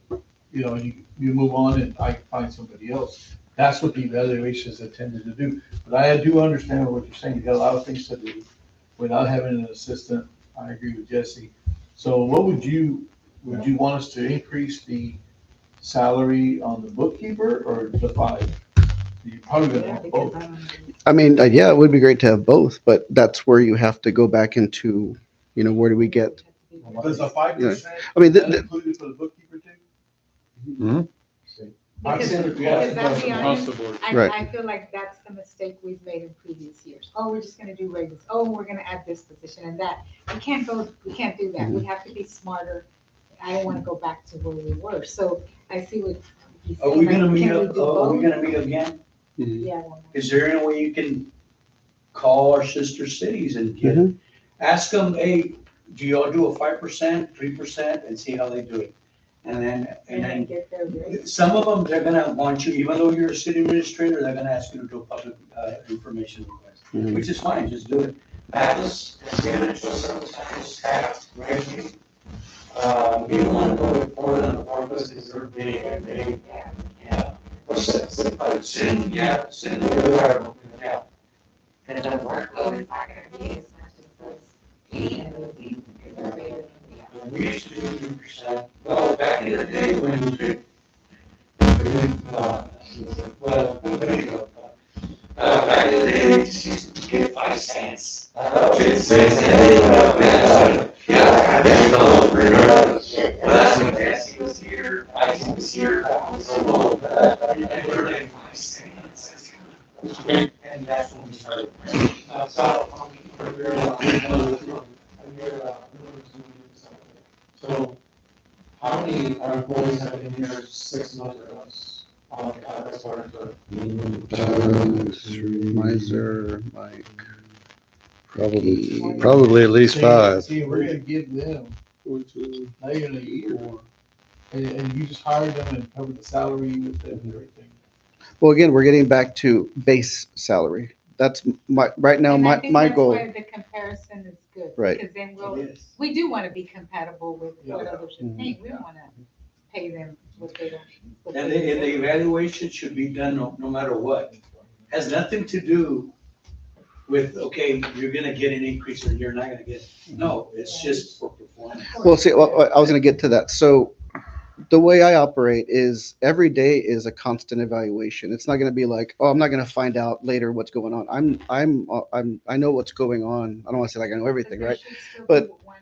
you move on and I find somebody else. That's what the evaluation is intended to do. But I do understand what you're saying. You got a lot of things to do without having an assistant. I agree with Jesse. So what would you want us to increase the salary on the bookkeeper or the five? You probably gonna Yeah, want because both. I don't. I mean, yeah, it would be great to have both, but that's where you have to go back into, you know, where do we get? Does the 5%, I mean, that included for the bookkeeper too? Because, 5% because I'll be Across honest, the board. Right. I feel like that's the mistake we've made in previous years. Oh, we're just gonna do raises. Oh, we're gonna add this position and that. We can't do that. We have to be smarter. I don't wanna go back to where we were. So I see what he's Are saying. we like, gonna meet can we up, do are we both? gonna meet again? Yeah. well, Is there any way you can call our sister cities and get, Mhm. ask them, hey, do y'all do a 5%, 3%, and see how they do it? And then, And then get their raise. some of them, they're gonna want you, even though you're a city administrator, they're gonna ask you to do a public, information request, Mhm. which is fine, just do it. Alice, advantage of sometimes staff, right? We don't wanna go before them, because they're big, and they, yeah. What's that, send, yeah, send, yeah. And then work, Well, it's not gonna be as much as those. And it'll be- we used to do 2%. Well, back in the day when we did, well, there you go. Back in the day, we just used to get 5 cents. 10 cents, yeah, I know, well, that's when Jesse was here, Isaac was here, so, and we're like 5 cents. And that's when we started. So how many our employees have been here 6 months or less? As far as the. Miser, Mike. Probably at least 5. See, we're gonna give them not even a year. And you just hire them and cover the salary with them and everything. Well, again, we're getting back to base salary. That's my, right now, And I think my that's goal. why the comparison is good. Right. Because then It is. we do wanna be compatible with what Yeah. others are paying. We don't wanna pay them what they don't. what And they the deserve. evaluation should be done no matter what. Has nothing to do with, okay, you're gonna get an increase or you're not gonna get, it. No, it's just for performance. Well, see, well, I was going to get to that. So the way I operate is every day is a constant evaluation. It's not going to be like, oh, I'm not going to find out later what's going on. I know what's going on. I don't want to say like I know everything, But there right? should still But- be one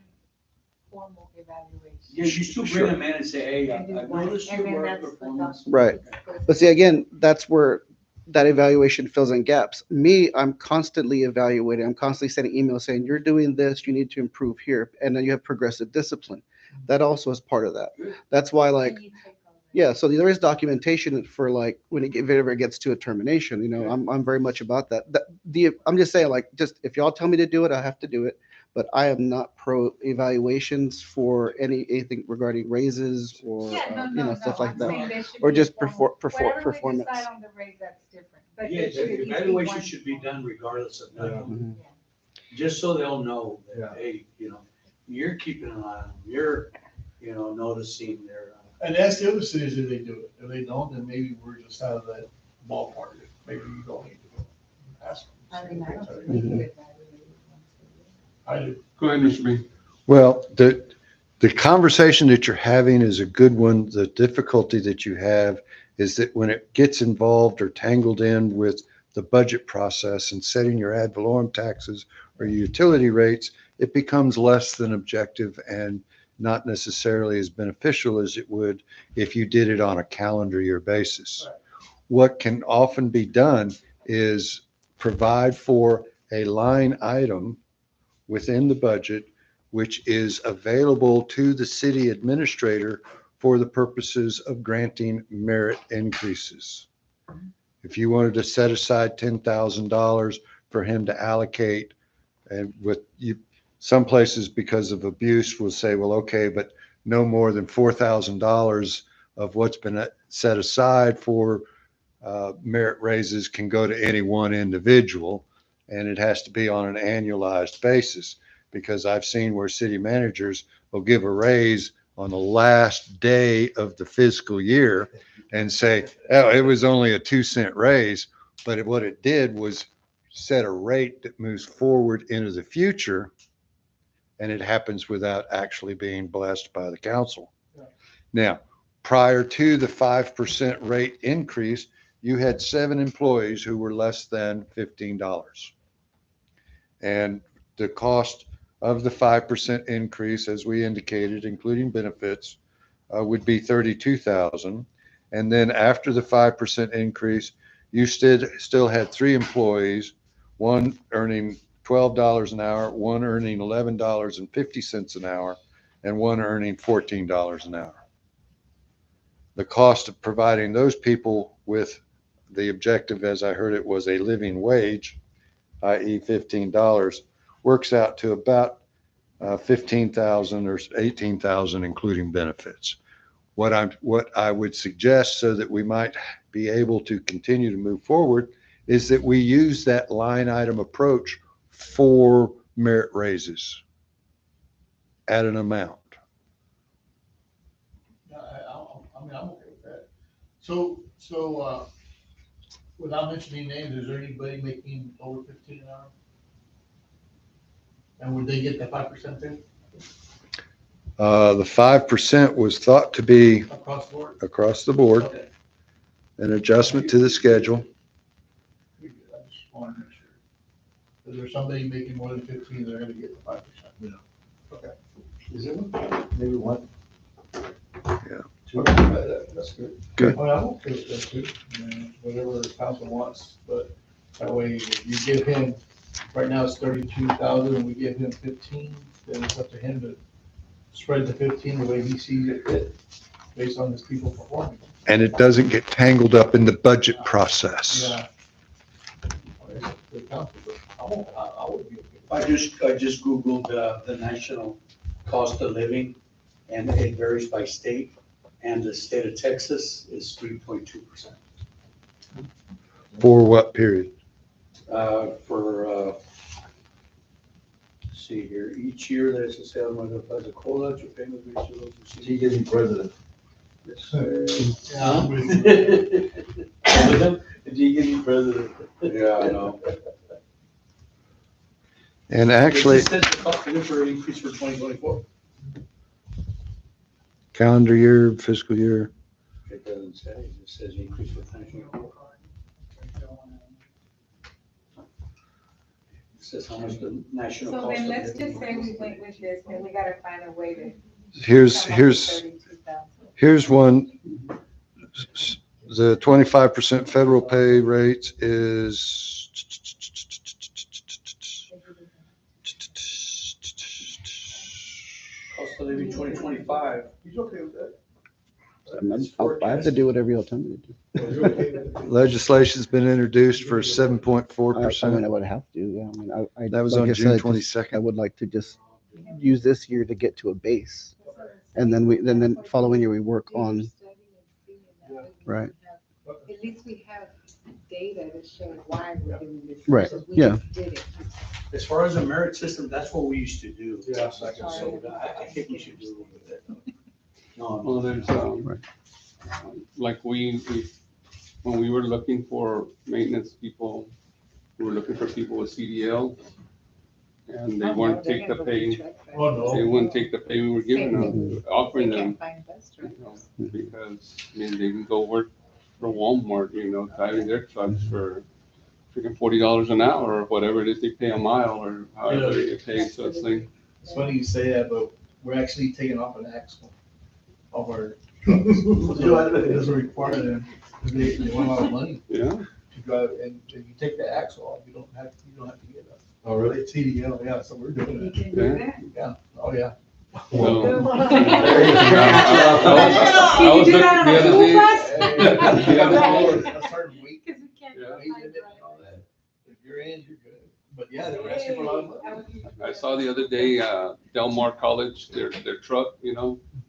formal evaluation. Yeah, you still bring them in and say, hey, I noticed And your then work that's the performance. Right. document. But see, again, that's where that evaluation fills in gaps. Me, I'm constantly evaluating. I'm constantly sending emails saying, you're doing this, you need to improve here. And then you have progressive discipline. That also is part of that. That's why, like, And you take all that. yeah, so there is documentation for like when if it ever gets to a termination, you know, I'm very much about that. I'm just saying, like, just if y'all tell me to do it, I have to do it. But I am not pro evaluations for anything regarding raises or Yeah, no, you no, know, no, stuff like I'm that. saying there should Or be just formal- whatever we performance. decide on the raise, that's different. But Yeah, there should at the least be evaluation one should be done regardless of that, Mhm. Yeah. just so they'll know Yeah. that, hey, you're keeping an eye on them, you're, noticing their. And that's the other cities that they do it. If they don't, then maybe we're just out of that ballpark. Maybe you don't need to go ask them. I mean, I don't Mhm. think we could evaluate it once I do. Go ahead, Mr. Bean. Well, the conversation that you're having is a good one. The difficulty that you have is that when it gets involved or tangled in with the budget process and setting your ad valorem taxes or your utility rates, it becomes less than objective and not necessarily as beneficial as it would if you did it on a calendar year basis. What can often be done is provide for a line item within the budget which is available to the city administrator for the purposes of granting merit increases. If you wanted to set aside $10,000 for him to allocate, and with you, some places because of abuse will say, well, okay, but no more than $4,000 of what's been set aside for merit raises can go to any one individual, and it has to be on an annualized basis. Because I've seen where city managers will give a raise on the last day of the fiscal year and say, oh, it was only a 2-cent raise, but what it did was set a rate that moves forward into the future, and it happens without actually being blessed by the council. Now, prior to the 5% rate increase, you had 7 employees who were less than $15. And the cost of the 5% increase, as we indicated, including benefits, would be $32,000. And then after the 5% increase, you still had 3 employees, one earning $12 an hour, one earning $11.50 an hour, and one earning $14 an hour. The cost of providing those people with the objective, as I heard it, was a living wage, i.e. $15, works out to about $15,000 or $18,000, including benefits. What I would suggest, so that we might be able to continue to move forward, is that we use that line item approach for merit raises at an amount. Yeah, I mean, I'm okay with that. So, without mentioning names, is there anybody making over 15 an hour? And would they get the 5% thing The 5% was thought to be across the board? across the board, Okay. an adjustment to the schedule. I just want to make sure. Is there somebody making more than 15, they're gonna get the 5%? Yeah. Okay. Is it maybe one? Yeah. Two. That's good. Good. Well, I'm okay with that too. I mean, whatever the council wants, but that way if you give him, right now it's 32,000 and we give him 15, then it's up to him to spread the 15 the way he sees it fit, based on his people performing. And it doesn't get tangled up in the budget process. Yeah. The council, but I would be okay. I just Googled the national cost of living, and it varies by state, and the state of Texas is 3.2%. For what period? For, let's see here, each year there's a sale, whether it's a cola, to pay the He getting president. Yeah, I'm with you. president. Yeah, I know. And actually, It just says the cost of living for increase for 2024. calendar year, fiscal year. It doesn't say, it just says increase for 2024. It says how much the national So cost then of let's living. just say we went with this, then we gotta find a way to. Here's come up with 32,000. one. The 25% federal pay rate is Cost of living 2025. He's okay with that. I have to do whatever y'all tell me to do. You're okay with it? legislation's been introduced for I mean, 7.4%. I would have to, yeah. I mean, That was like on I June said, just- 22nd. I would like to just use this year to get to a base. And then following year, we work on, right. At least we have data to show why we're doing this. Right, because we yeah. just did it. As far as the merit system, that's what we used to do. Yeah. So I think we should do it with it. No, Well, there's, Right. like when we were looking for maintenance people, we were looking for people with CDL, and they Oh, no, wouldn't they're take the gonna go get pay, truck Oh, drivers. they no. wouldn't take the pay we were giving them, offering They them, can't find bus you drivers. know, because, I mean, they can go work for Walmart, driving their trucks for freaking $40 an hour or whatever it is they pay a mile or however they get paid. So it's like, It's funny you say that, but we're actually taking off an axle of our trucks. It doesn't require them, because they want a lot of money yeah. to drive, and if you take the axle off, you don't have to get a. Oh, really? It's CDL, yeah, so we're doing You it, can do that? yeah, oh, yeah. So, Can I you was do looking that on the a other school day. bus? The other Right. day. A certain weight Because we can't Yeah. find weight limit right. and all that. If you're in, you're good. But yeah, they were asking for a lot of money. I saw the other day, Del Mar College, their truck,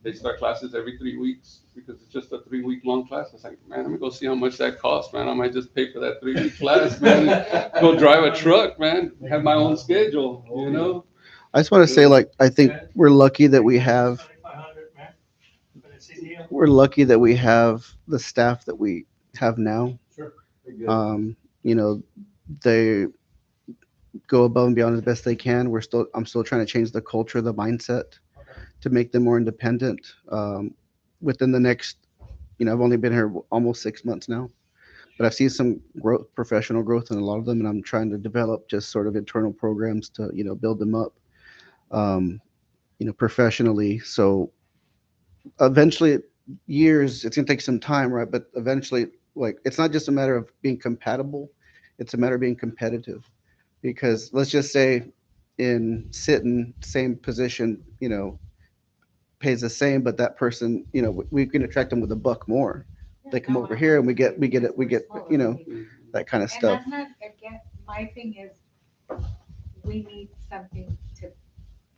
they start classes every 3 weeks because it's just a 3 week long class. I was like, man, let me go see how much that costs, man. I might just pay for that 3 week class, man. And go drive a truck, man. Have my own schedule. I just want to say, like, I think we're lucky that we have the staff that we have now. Sure. You know, they go above and beyond as best they can. I'm still trying to change the culture, the mindset, to make them more independent. Within the next, I've only been here almost 6 months now, but I've seen some growth, professional growth in a lot of them, and I'm trying to develop just sort of internal programs to, build them up, um, professionally. So eventually, it's gonna take some time, right? But eventually, like, it's not just a matter of being compatible; it's a matter of being competitive. Because let's just say in sitting same position, pays the same, but that person, we can attract them with $1 more. They come over here and we get that kind of And stuff. I'm not, again, my thing is, we need something to.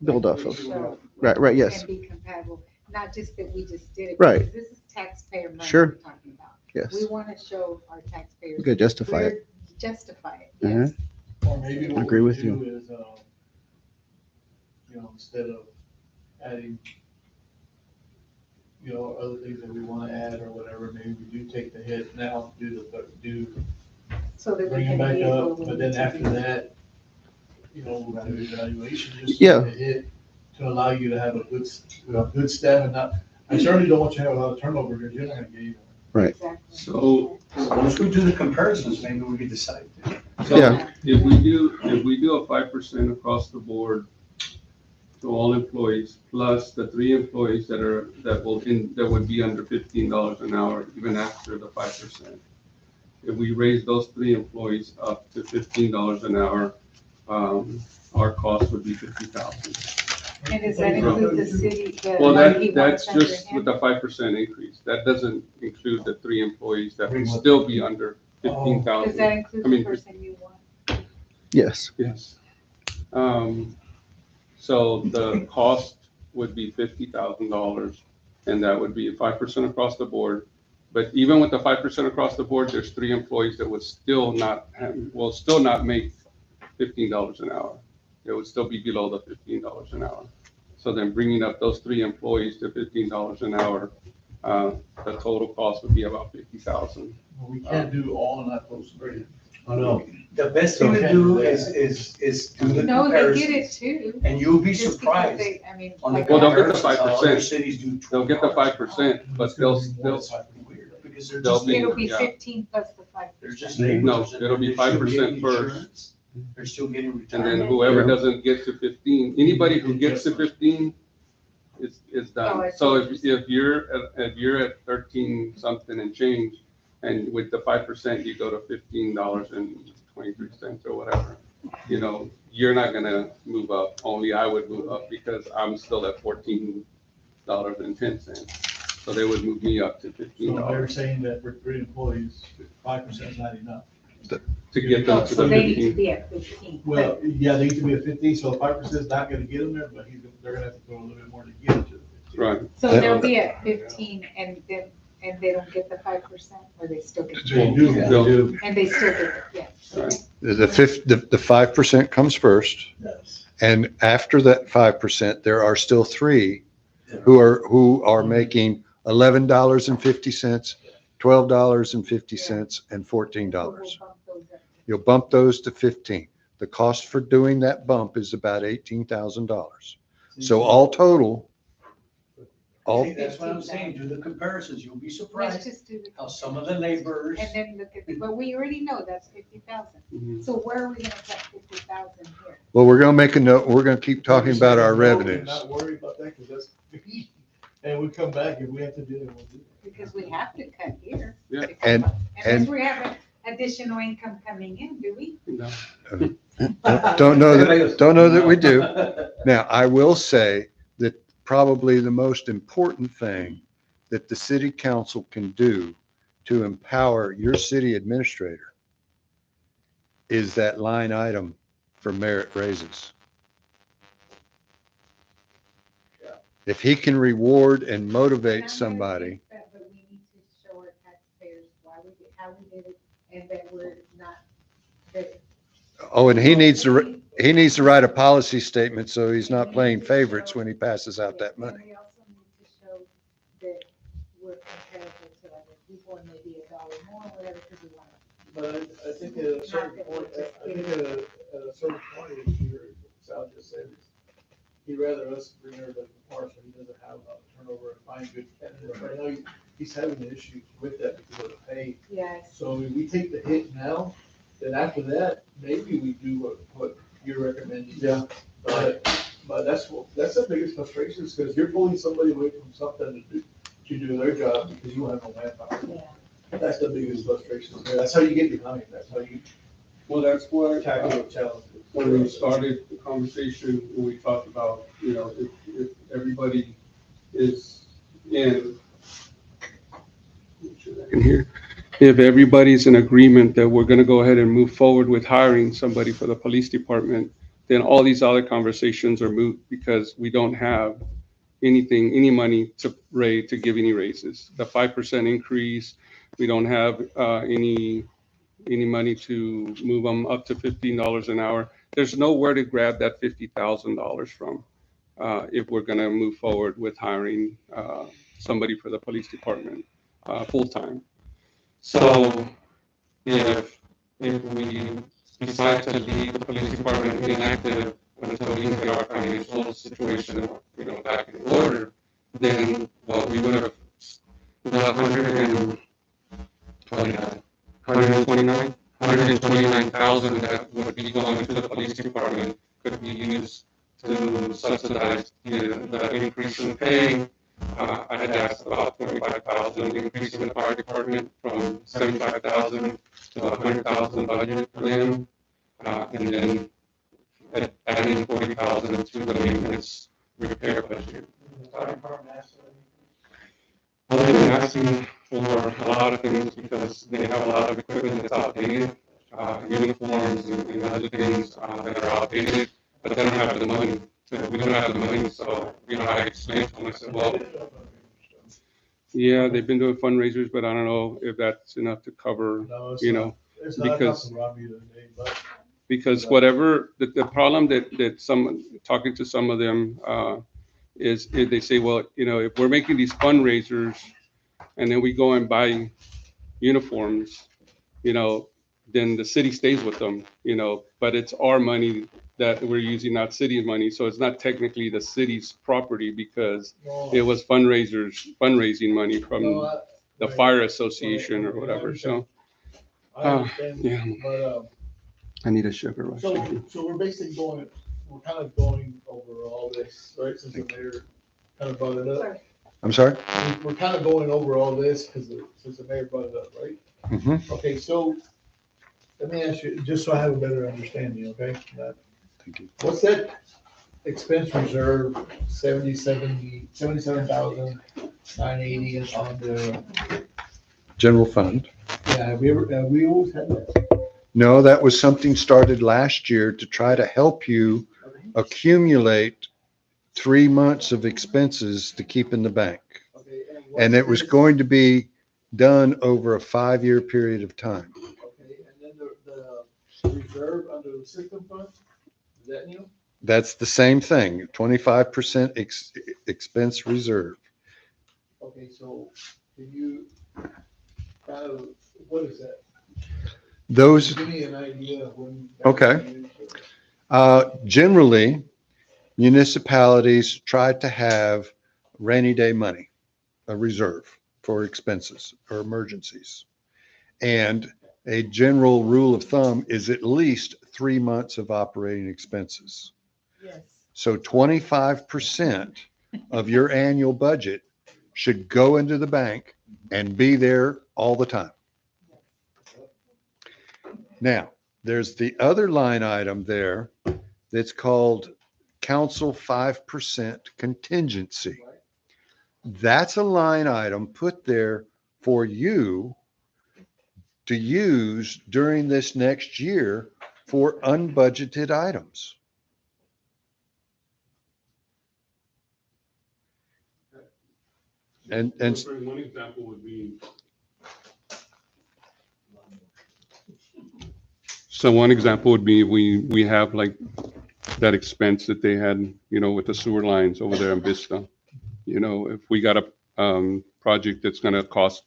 Build like, off of. show Right, yes. And be compatible, not just that we just did it. Right. Because this is taxpayer money Sure. we're talking about. Yes. We want to show our taxpayers. We could justify it. Justify it, Mhm. yes. Or maybe what Agree we with do is, instead of adding, other things that we want to add or whatever, maybe we do take the hit now, So that we bring it can back be able up, to. but then after that, we'll do evaluation, just Yeah. to hit, to allow you to have a good staff and not, I certainly don't want you to have a lot of turnover because you're not gonna get either. Right. Exactly. So, Once we do the comparisons, maybe we can decide. Yeah. if we do a 5% across the board to all employees, plus the 3 employees that would be under $15 an hour, even after the 5%. If we raise those 3 employees up to $15 an hour, our cost would be 50,000. And does that include the city? The Well, one he that's wants under just him? with the 5% increase. That doesn't include the 3 employees that would still be under Does 15,000. that include I mean, the person you want? Yes. Yes. So the cost would be $50,000, and that would be 5% across the board. But even with the 5% across the board, there's 3 employees that will still not make $15 an hour. It would still be below the $15 an hour. So then bringing up those 3 employees to $15 an hour, the total cost would be about 50,000. But we can't do all, not those 3. Oh, no. The best thing to do is do the No, they get it comparisons. too. And you'll be Just because surprised they, I mean. on the like Well, they'll get the comparisons, how other 5%. cities do. They'll get the 5%, but they'll, Because they're they'll just be- It'll be yeah. 15 plus the 5%. They're just No, neighbors. it'll be They're still 5% getting first. insurance. They're still getting and retirement. then whoever Yeah. doesn't get to 15, anybody who gets to 15 is Oh, I done. see So what you're if you're at 13 something and change, and with the 5%, you go to $15.23 or whatever, you're not gonna move up. Only I would move up because I'm still at $14.10. So they would move me up to So they're $15 saying that for 3 employees, 5% is not enough. to get No, them to so the they need to 15. be at 15. Well, yeah, they need to be at 15, so 5% is not gonna get them there, but they're gonna have to throw a little bit more to get them to the 15. Right. So they'll be at 15 and they don't get the 5%, or they still get They the do, They'll- they do. and they still get it, yes. Right. The 5% comes first, Yes. and after that 5%, there are still 3 who are making $11.50, $12.50, and $14. We'll bump those up. You'll bump those to 15. The cost for doing that bump is about $18,000. So all total, all, See, that's what I'm saying, do the comparisons, you'll be Let's surprised just do the. how some of the laborers, And then look at, but we already know that's 50,000. Mhm. So where are we gonna cut 50,000 here? well, we're going to make a note. We're going to keep talking about our And revenues. not worry about that, because that's, and we come back, if we have to do it, we'll do it. Because we have to cut here. Yeah. And- Unless we have additional income coming in, do we? No. Don't know that we do. Now, I will say that probably the most important thing that the city council can do to empower your city administrator is that line item for merit raises. If he can reward and And motivate I'm somebody, gonna fix that, but we need to show our taxpayers why we did, how we did it, and that we're not, that. oh, and he needs to write a policy statement so he's not playing favorites when he passes out that money. And we also need to show that we're comparable to other people and maybe $1 more, or whatever, because we want to. But I think at a certain point, I think at a certain point, if you're, Sal just said, he'd rather us bring her to the park so he doesn't have a turnover and find good candidates. Right now, he's having issues with that because of the pay. Yes. So if we take the hit now, then after that, maybe we do what you're recommending. Yeah. But that's the biggest frustration, is because you're pulling somebody away from something to do their job because you have no manpower. Yeah. That's the biggest frustration. That's how you get behind. That's how you Well, that's what, tackle the challenges. when we started the conversation, when we talked about, if everybody is in, in here, if everybody's in agreement that we're gonna go ahead and move forward with hiring somebody for the police department, then all these other conversations are moot because we don't have any money to give any raises. The 5% increase, we don't have any money to move them up to $15 an hour. There's nowhere to grab that $50,000 from if we're going to move forward with hiring somebody for the police department full-time. So if we decide to leave the police department inactive until we get our financial situation, back in order, then we would have the 129,000 that would be going to the police department could be used to subsidize the increase in pay. I had asked about 25,000 increase in the fire department from 75,000 to 100,000 budget for them, and then adding 40,000 to the maintenance repair budget. Well, they've been asking for a lot of things because they have a lot of equipment that's outdated, uniforms and other things that are outdated, but they don't have the money. We don't have the money, so I explained to them. I said, well, yeah, they've been doing fundraisers, but I don't know if that's enough to cover, No, it's you not. know, It's not enough because- to rob you today, but. because whatever the problem that some talking to some of them is they say, well, if we're making these fundraisers and then we go and buy uniforms, then the city stays with them, but it's our money that we're using, not city money. So it's not technically the city's property because it was fundraising money from the fire association or whatever. So I understand, yeah, but, I need a sugar rush. so we're basically we're kind of going over all this, right, since the mayor kind of brought it up. Sorry. I'm sorry? We're kind of going over all this since the mayor brought it up, right? Mhm. Okay, so let me ask you, just so I have a better understanding, okay? Thank you. What's that expense reserve, 77,980 is on the, General fund. yeah, have we always had that? No, that was something started last year to try to help you accumulate 3 months of expenses to keep in the bank. Okay, And it was going to be done over a 5-year period of time. Okay, and then the reserve under the system fund, is that new? That's the same thing, 25% expense reserve. Okay, so can you, what is that? Those, Give me an idea of when. Okay. Generally, municipalities try to have rainy day money, a reserve for expenses or emergencies. And a general rule of thumb is at least 3 months of operating expenses. Yes. So 25% of your annual budget should go into the bank and be there all the time. Now, there's the other line item there that's called council 5% contingency. That's a line item put there for you to use during this next year for unbudgeted items. And One example would be. So one example would be we have like that expense that they had, with the sewer lines over there in Vista. If we got a project that's going to cost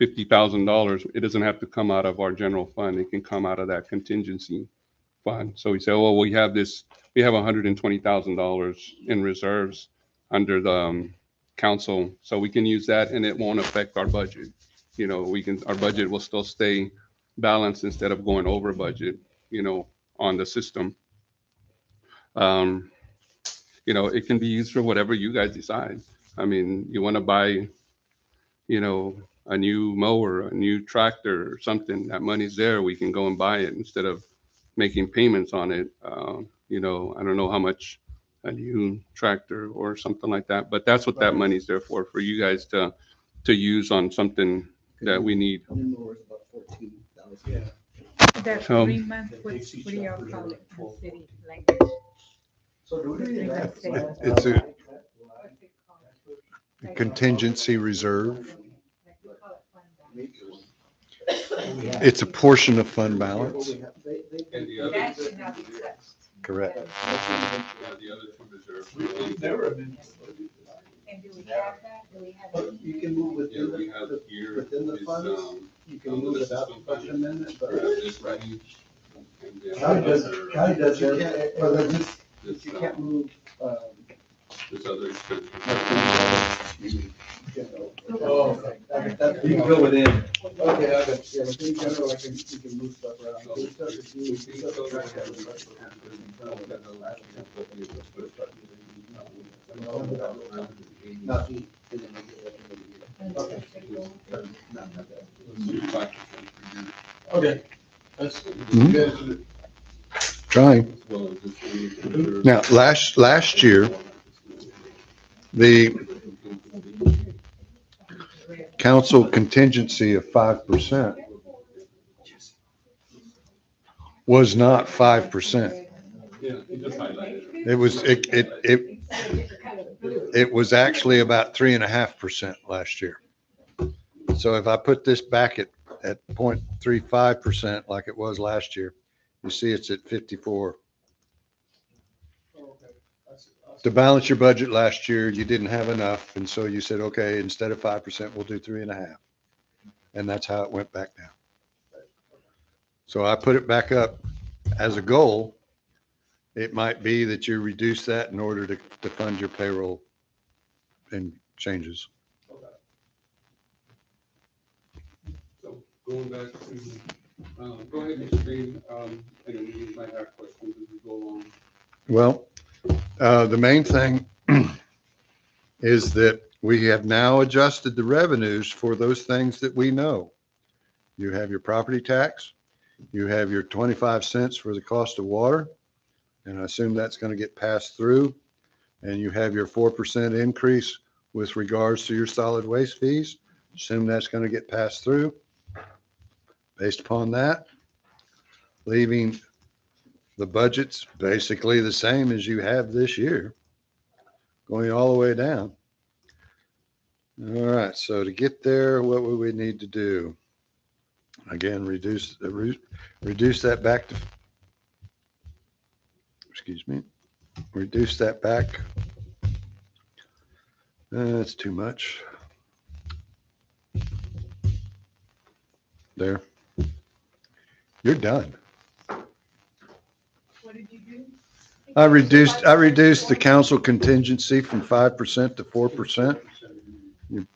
$50,000, it doesn't have to come out of our general fund. It can come out of that contingency fund. So we say, well, we have $120,000 in reserves under the council, so we can use that, and it won't affect our budget. Our budget will still stay balanced instead of going over budget, on the system. It can be used for whatever you guys decide. I mean, you want to buy, a new mower, a new tractor or something, that money's there, we can go and buy it instead of making payments on it. I don't know how much a new tractor or something like that, but that's what that money's there for you guys to use on something that we need. That So- 3 months, what do y'all call it in city language? So do we need that? It's a contingency reserve. It's a portion of fund balance. And the That should not be touched. Correct. the other two reserves. We've never been. And do we have that? Do we have it? You can move Yeah, within we have the, here within the is, funds, you can move without the budget amendment, but this range. And then County does you that, can't, but they're just, this, you can't move, this other expense. Oh, that, you can go within. okay, I got you. yeah, within general, you can move stuff around. There's stuff that you- stuff that- Not the. Okay. That's Mhm. good. Trying. Now, last year, the council contingency of 5% was not 5%. Yeah, you just highlighted it. It was actually about 3.5% last year. So if I put this back at 0.35% like it was last year, you see it's at 54. To balance your budget last year, you didn't have enough. And so you said, okay, instead of 5%, we'll do 3.5. And that's how it went back down. So I put it back up as a goal. It might be that you reduce that in order to fund your payroll and changes. So going back to, go ahead, Mr. Green, and then you might have questions as we go along. Well, the main thing is that we have now adjusted the revenues for those things that we know. You have your property tax, you have your 25 cents for the cost of water, and I assume that's going to get passed through. And you have your 4% increase with regards to your solid waste fees. Assume that's going to get passed through. Based upon that, leaving the budget's basically the same as you have this year, going all the way down. All right, so to get there, what would we need to do? Again, reduce that back to, excuse me, reduce that back. That's too much. There. You're done. What did you do? I reduced the council contingency from 5% to 4%. And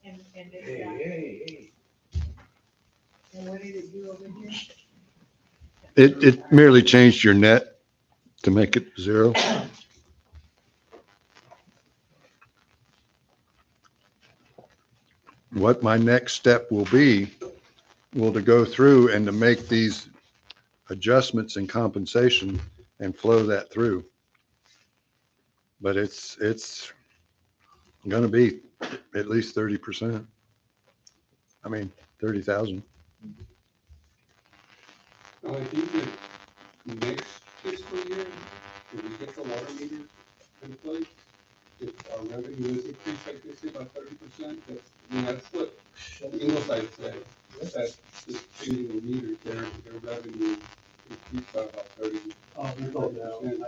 Hey, they hey, got, hey. and what did it do over here? It merely changed your net to make it zero. What my next step will be, will to go through and to make these adjustments in compensation and flow that through. But it's gonna be at least 30%. I mean, 30,000. No, I think that next fiscal year, when we get the water meters in place, if our revenue is increased, like they say, by 30%, that's what Ingleside said. That just changing the meters, their revenue increased by about 30. Oh, we go down.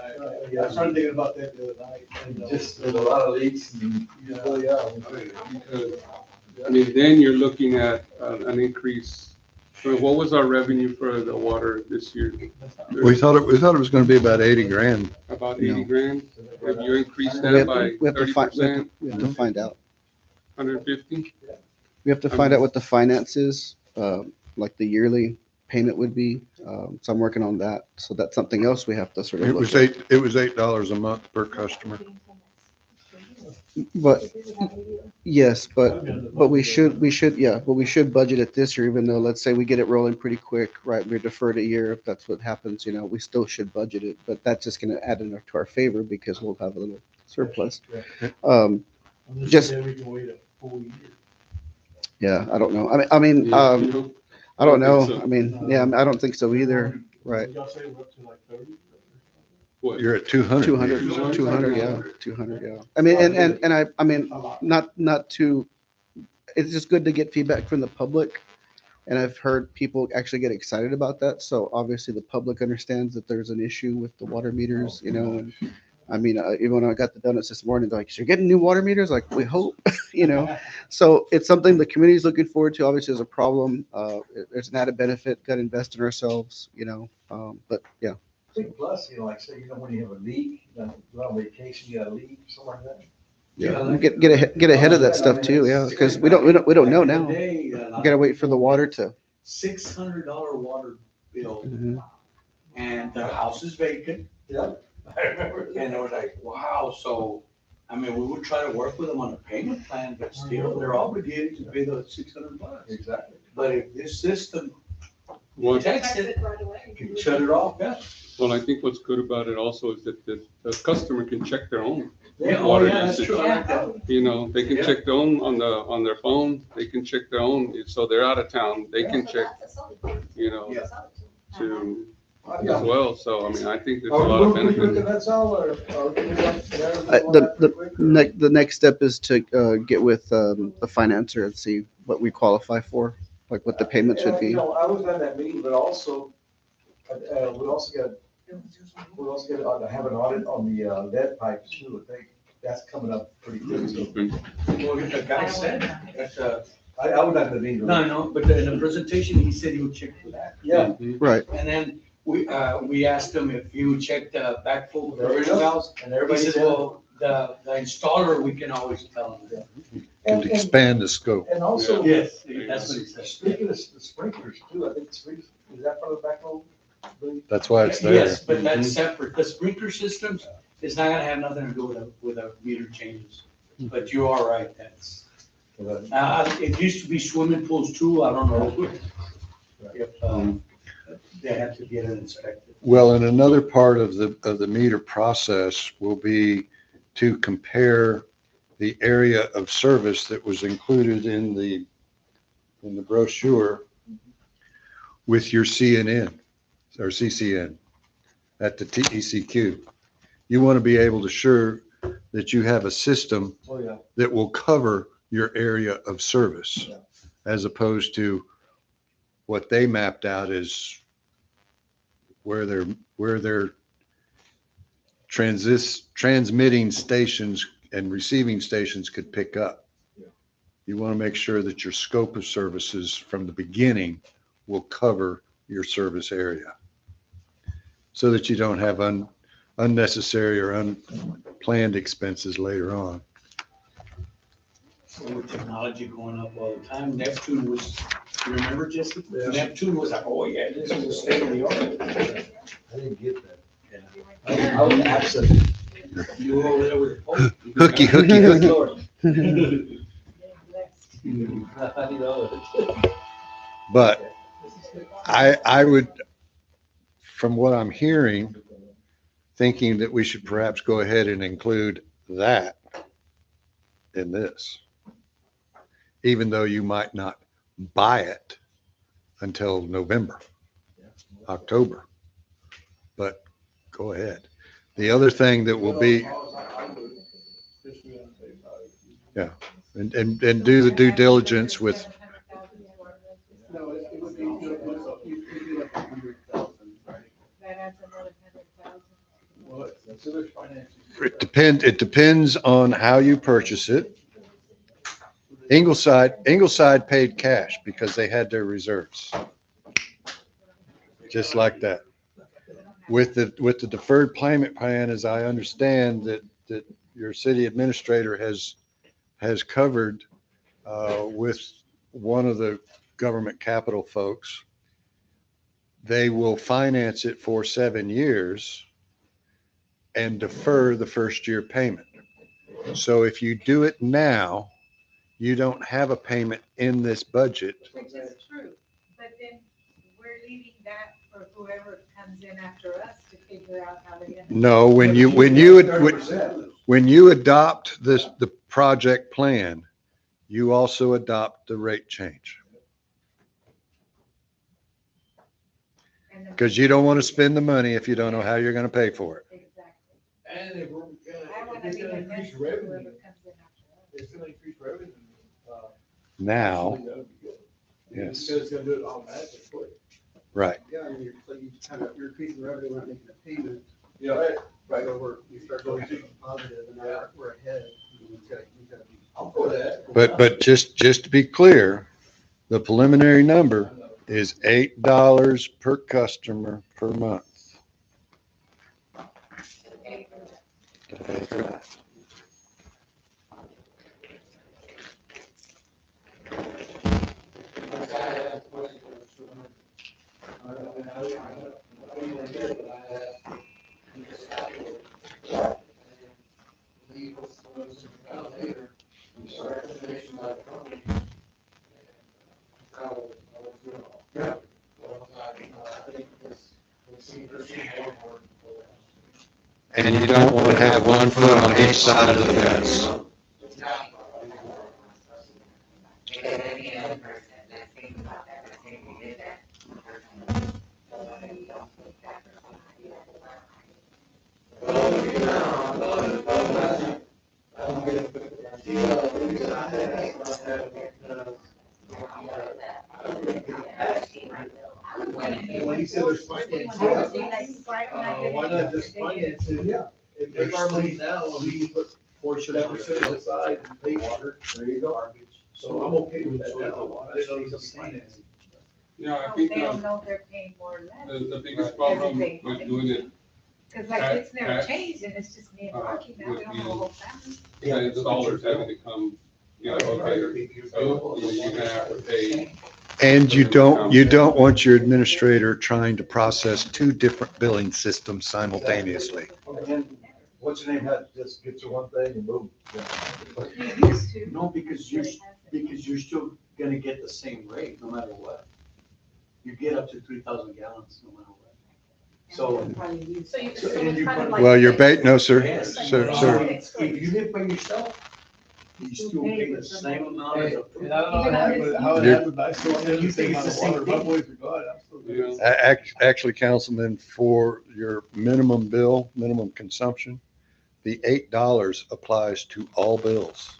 I started thinking about that the other night. And just, there's a lot of leaks and, Oh, yeah. Because, I mean, then you're looking at an increase. I mean, what was our revenue for the water this year? We thought it was gonna be about 80 grand. About No. 80 grand. If you increase We that have, by we have to find, 30%, we have to find out. 150. We have to find out what the finances, like the yearly payment would be. So I'm working on that. So that's something else we have to sort of It look was at. $8 a month per customer. But yes, but we should, but we should budget it this year, even though, let's say we get it rolling pretty quick, right? We're deferred a year. If that's what happens, we still should budget it, but that's just going to add enough to our favor because we'll have a little surplus. Just- We can wait a full year. Yeah, I don't know. Yeah, you know, I don't I know. don't think so. I don't think so either. Right. Y'all say we're up to like 30? what? You're at 200. 200, 200, yeah, 200, yeah. I mean, not to, it's just good to get feedback from the public. And I've heard people actually get excited about that. So obviously the public understands that there's an issue with the water meters, and even when I got the donuts this morning, they're like, so you're getting new water meters? Like, we hope, So it's something the community is looking forward to. Obviously, there's a problem. There's an added benefit, got to invest in ourselves, but yeah. Big plus, like say, when you have a leak, you're on vacation, you got a leak, something like that. Yeah, get ahead of that stuff too, yeah, because we don't know now. We gotta wait for the water to. $600 water bill, Mhm. and the house is vacant. Yeah. I remember that. And they were like, wow, so, I mean, we would try to work with them on a payment plan, but still, they're obligated to pay the $600. Exactly. But if this system What, detects it, you can shut it off, yeah. well, I think what's good about it also is that the customer can check their own. Yeah, oh, Water yeah, that's usage. true, I like that. They can Yeah. check their own on their phone. They can check their own. So they're out of town. They can check, Yeah. to Yeah. as well. So, I mean, I think there's a Are lot of we quick benefit. and that's all, or? The next step is to get with the financer and see what we qualify for, like what the payments would be. I was at that meeting, but also, we also got to have an audit on the lead pipes too. I think that's coming up pretty quick. So Well, the guy said, that's, I was at the meeting. no, but in the presentation, he said he would check for that. Yeah. Right. And then we asked him if you checked the backflow There we pressure go. valves. And He everybody said, said. well, the installer, we can always tell him that. Can expand the scope. And also. Yes, that's what he said. Speaking of the sprinklers too, I think sprinklers, is that part of the backhoe? That's why it's there. Yes, but that's separate. The sprinkler systems is not gonna have nothing to do with a meter changes. But you are right, that's, it used to be swimming pools too, I don't know. If, they have to get it inspected. Well, and another part of the meter process will be to compare the area of service that was included in the brochure with your CNN or CCN at the TECQ. You want to be able to assure that you have a system Oh, yeah. that will cover your area of service, Yeah. as opposed to what they mapped out as where their transmitting stations and receiving stations could pick up. Yeah. You want to make sure that your scope of services from the beginning will cover your service area so that you don't have unnecessary or unplanned expenses later on. So with technology going up all the time, Neptune was, you remember, Jesse? Yeah. Neptune was like, oh yeah, this is the state of the art. I didn't get that. I was absent. You were over there with the Pope. Hooky. Good Lord. I know. But I would, from what I'm hearing, thinking that we should perhaps go ahead and include that in this, even though you might not buy it until November, October. But go ahead. The other thing that will be, and do the due diligence with, No, it would be, you'd be like 100,000, right? That adds another 100,000. Well, so there's financing. it depends on how you purchase it. Ingleside paid cash because they had their reserves. Just like that. With the deferred payment plan, as I understand that your city administrator has covered with one of the government capital folks, they will finance it for 7 years and defer the first year payment. So if you do it now, you don't have a payment in this budget. Which is true, but then we're leaving that for whoever comes in after us to figure out how they're gonna. No, when you adopt the project plan, you also adopt the rate change. And then- Because you don't want to spend the money if you don't know how you're going to pay for it. Exactly. And if we're I gonna, wanna if it's leave gonna it next increase to whoever revenue, comes in after us. it's gonna increase revenue. Now, Actually, that'd be good. yes, Because it's gonna do it automatically for you. right. Yeah, I mean, so you kind of, you're increasing revenue, we're not making a payment. Yeah, right, right. So you start going positive and now we're ahead. We've gotta be. I'm for that. But just to be clear, the preliminary number is $8 per customer per month. To pay for that. And you don't want to have one foot on each side of the fence. When he said there's financing, why not just finance it? Yeah. If there's our money now, we put portion that percentage aside and pay water, there you go. So I'm okay with that now. I didn't know it was financing. Yeah, I think They don't know if they're paying more or less. the biggest problem with doing it, Cause like it's never changed and it's just me and Rocky now, we don't have a whole family. the installers having to come, okay, so you're gonna have to pay. And you don't want your administrator trying to process two different billing systems simultaneously. What's your name, had just get to one thing and move. You used to. No, because you're still gonna get the same rate no matter what. You get up to 3,000 gallons no matter what. So. it's kind of like. Well, you're no, sir. Yes. Sir, If you live by yourself, you still pay the same amount as a. And I don't know how it happened, but I still have the same amount of water. My boys are gone. I'm still good. Actually, Councilman, for your minimum bill, minimum consumption, the $8 applies to all bills.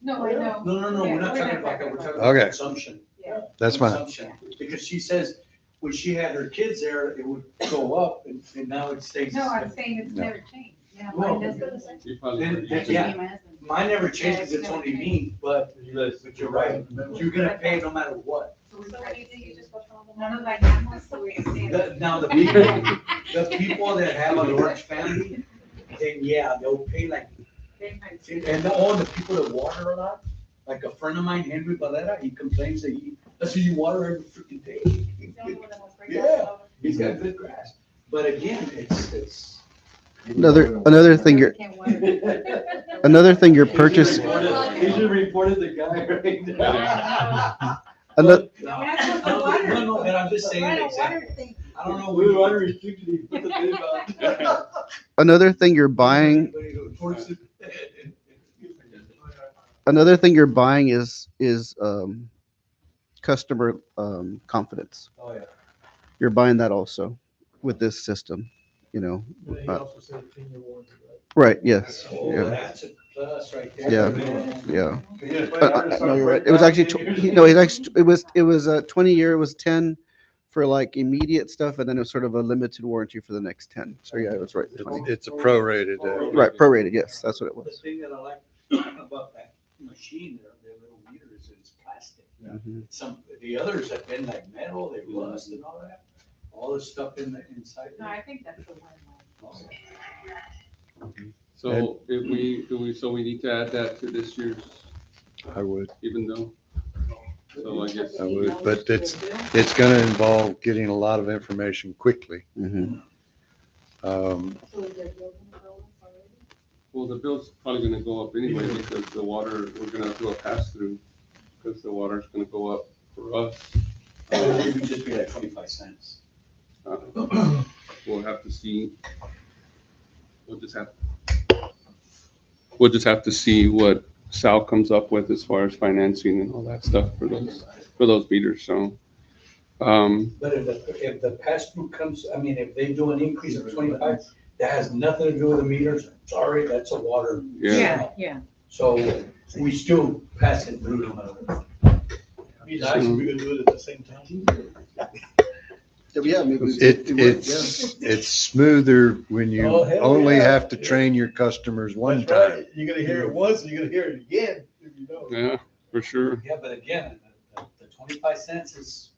No, I know. No, we're not talking about that, we're talking about Okay. consumption. Yeah. That's fine. Consumption. Because she says, when she had her kids there, it would go up and now it stays. No, I'm saying it's No. never changed. Yeah, Well, mine doesn't. You probably Then- already then, used it. yeah. Mine never changes, it's only me, but you're right, you're gonna pay no matter what. So what do you think, you just go from None of like animals, so we can see it. Now, the people that have a large family, then yeah, they'll pay like, and all the people that water a lot, like a friend of mine, Henry Valera, he complains that that's what you water every freaking day. Yeah, he's got good grass. But again, it's. Another thing you're another thing you're purchasing. He just reported the guy right now. Another, That's what the water. No, but I'm just saying an example. I don't know. We were water restricted, he put the bid on. another thing you're buying. Another thing you're buying is customer confidence. Oh, yeah. You're buying that also with this system, you know. But he also said 10-year warranty, Right. Yes. Oh, Yeah. that's a plus right there. Yeah. Yeah. No, you're right. It was actually it was a 20-year. It was 10 for like immediate stuff, and then it was sort of a limited warranty for the next 10. So yeah, it was right. 20. It's a prorated. Right, prorated. Yes, that's what it The was. thing that I like about that machine, their little meters, is plastic. Mhm. The others have been like metal, they rust and all that, all the stuff inside. No, I think that's the one. So if we need to add that to this year's, I would, even though, so I guess. I would, but it's gonna involve getting a lot of information quickly. Mhm. Well, the bill's probably gonna go up anyway because the water, we're gonna do a pass-through because the water's gonna go up for us. It would just be like 25 cents. We'll have to see. We'll just have to see what Sal comes up with as far as financing and all that stuff for those meters, so. But if the pass-through comes, I mean, if they do an increase of 25, that has nothing to do with the meters, sorry, that's a water. Yeah. Yeah. So we still pass it through no matter what. Be nice if we could do it at the same time. Yeah, maybe It's smoother when you Oh, hell only yeah. have to train your customers one That's time. right. You're gonna hear it once, and you're gonna hear it again, if you know. Yeah, for sure. Yeah, but again, the 25 cents is,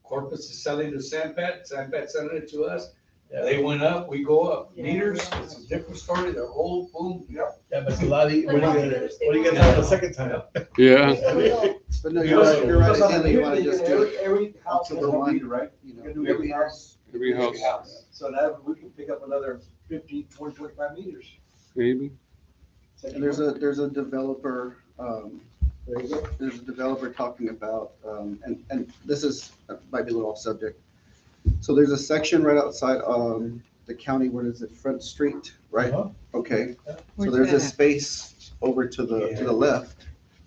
Corpus is selling to Sampat selling it to us. They went up, we go up. Meters, it's a different story, they're old, boom, yep. Yeah, but it's a lot, what are you gonna do the second time? Yeah, But no, you're right. Ideally, you want to just do it. Every house has October a 1, meter, right? you You know, can do every house. every house, So now we can pick up another 15, 20, 25 meters. maybe. And there's a developer, There you go. there's a developer talking about, and this is, might be a little off subject. So there's a section right outside, the county, what is it, Front Street, right? Uh-huh. Okay, so Where's there's a that at? space over to the left.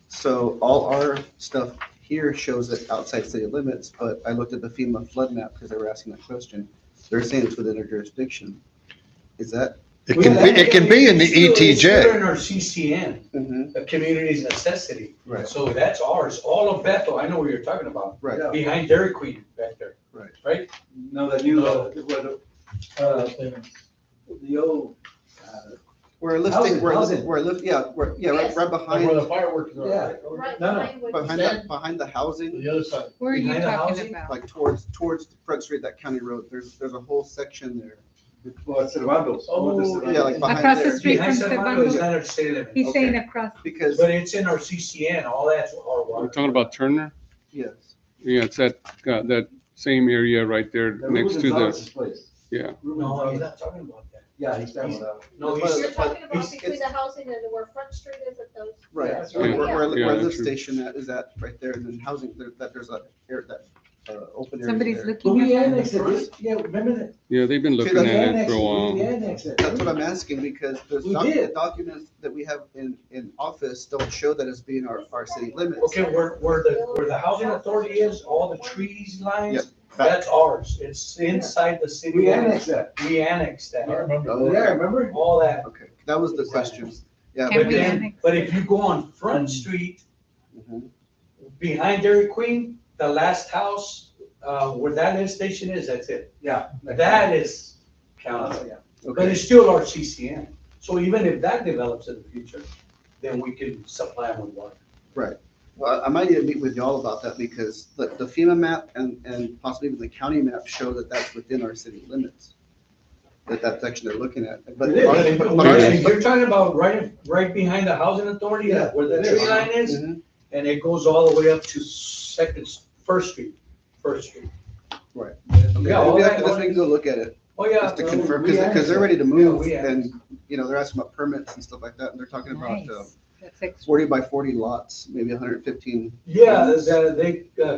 So all our stuff here shows it outside city limits, but I looked at the FEMA flood map because they were asking that question. They're saying it's within our jurisdiction. Is that? It can be in the It's still ETJ. in our CCN, Mhm. the community's necessity. Right. So that's ours, all of Bethel, I know what you're talking about, Right. Yeah. behind Dairy Queen back there. Right. Right? No, the new, the old, We're lifting, Housing, we're, housing. we're lift, yeah, right, Like where behind, the fireworks are. Yeah. Right No, no. behind what you behind said. behind the housing, The other side. Where are you Behind the talking housing? about? like towards Front Street, that county road, there's a whole section there. well, it's Cervantes. Oh, Yeah, like behind Across the there. street Behind from Cervantes is Cervantes. not our city limit. He's Okay. saying across, Because, But it's in our CCN, all that's our We're water. talking about Turner? yes, Yeah, it's that same area right there next to the, Place. yeah. No, he's not talking about that. Yeah, he's talking about. No, That's he's, You're talking about It's- between the housing and where Front Street is at those. right. That's Where, right. where, Yeah, where that's lift true. station is at, right there, and then housing, there's a, that, open area somebody's there. But we looking at annexed it, yeah, remember that? Yeah, they've been looking that's at it annexed for a while. We annexed it. That's what I'm asking, because the We did. the documents that we have in office don't show that as being our city limits. okay, where the housing authority is, all the trees lines, Back- that's ours. It's inside the city. We limits. annexed that. We annexed I that, remember. Oh, Yeah, remember? all that. Okay, that was the question. Yeah. Can But we then, annex but it? if you go on Front Street, Mhm. behind Dairy Queen, the last house, where that lift station is, that's it. Yeah. That is counted. Yeah. But Okay, it's still our CCN. So even if that develops in the future, then we can supply them with water. Well, I might need to meet with y'all about that because the FEMA map and possibly even the county map show that that's within our city limits. That section they're looking at. But It is. but ours- You're talking about right behind the housing authority, Yeah, where the it tree is. line is, Mhm. and it goes all the way up to First Street. Right. Yeah, all Maybe that, after this, we can go look at it, oh, yeah. just to confirm, we because they're ready to Yeah, move, we have. and, you know, they're asking about permits and stuff like that, and they're talking about Nice. That's extra. 40 by 40 lots, maybe 115. Yeah,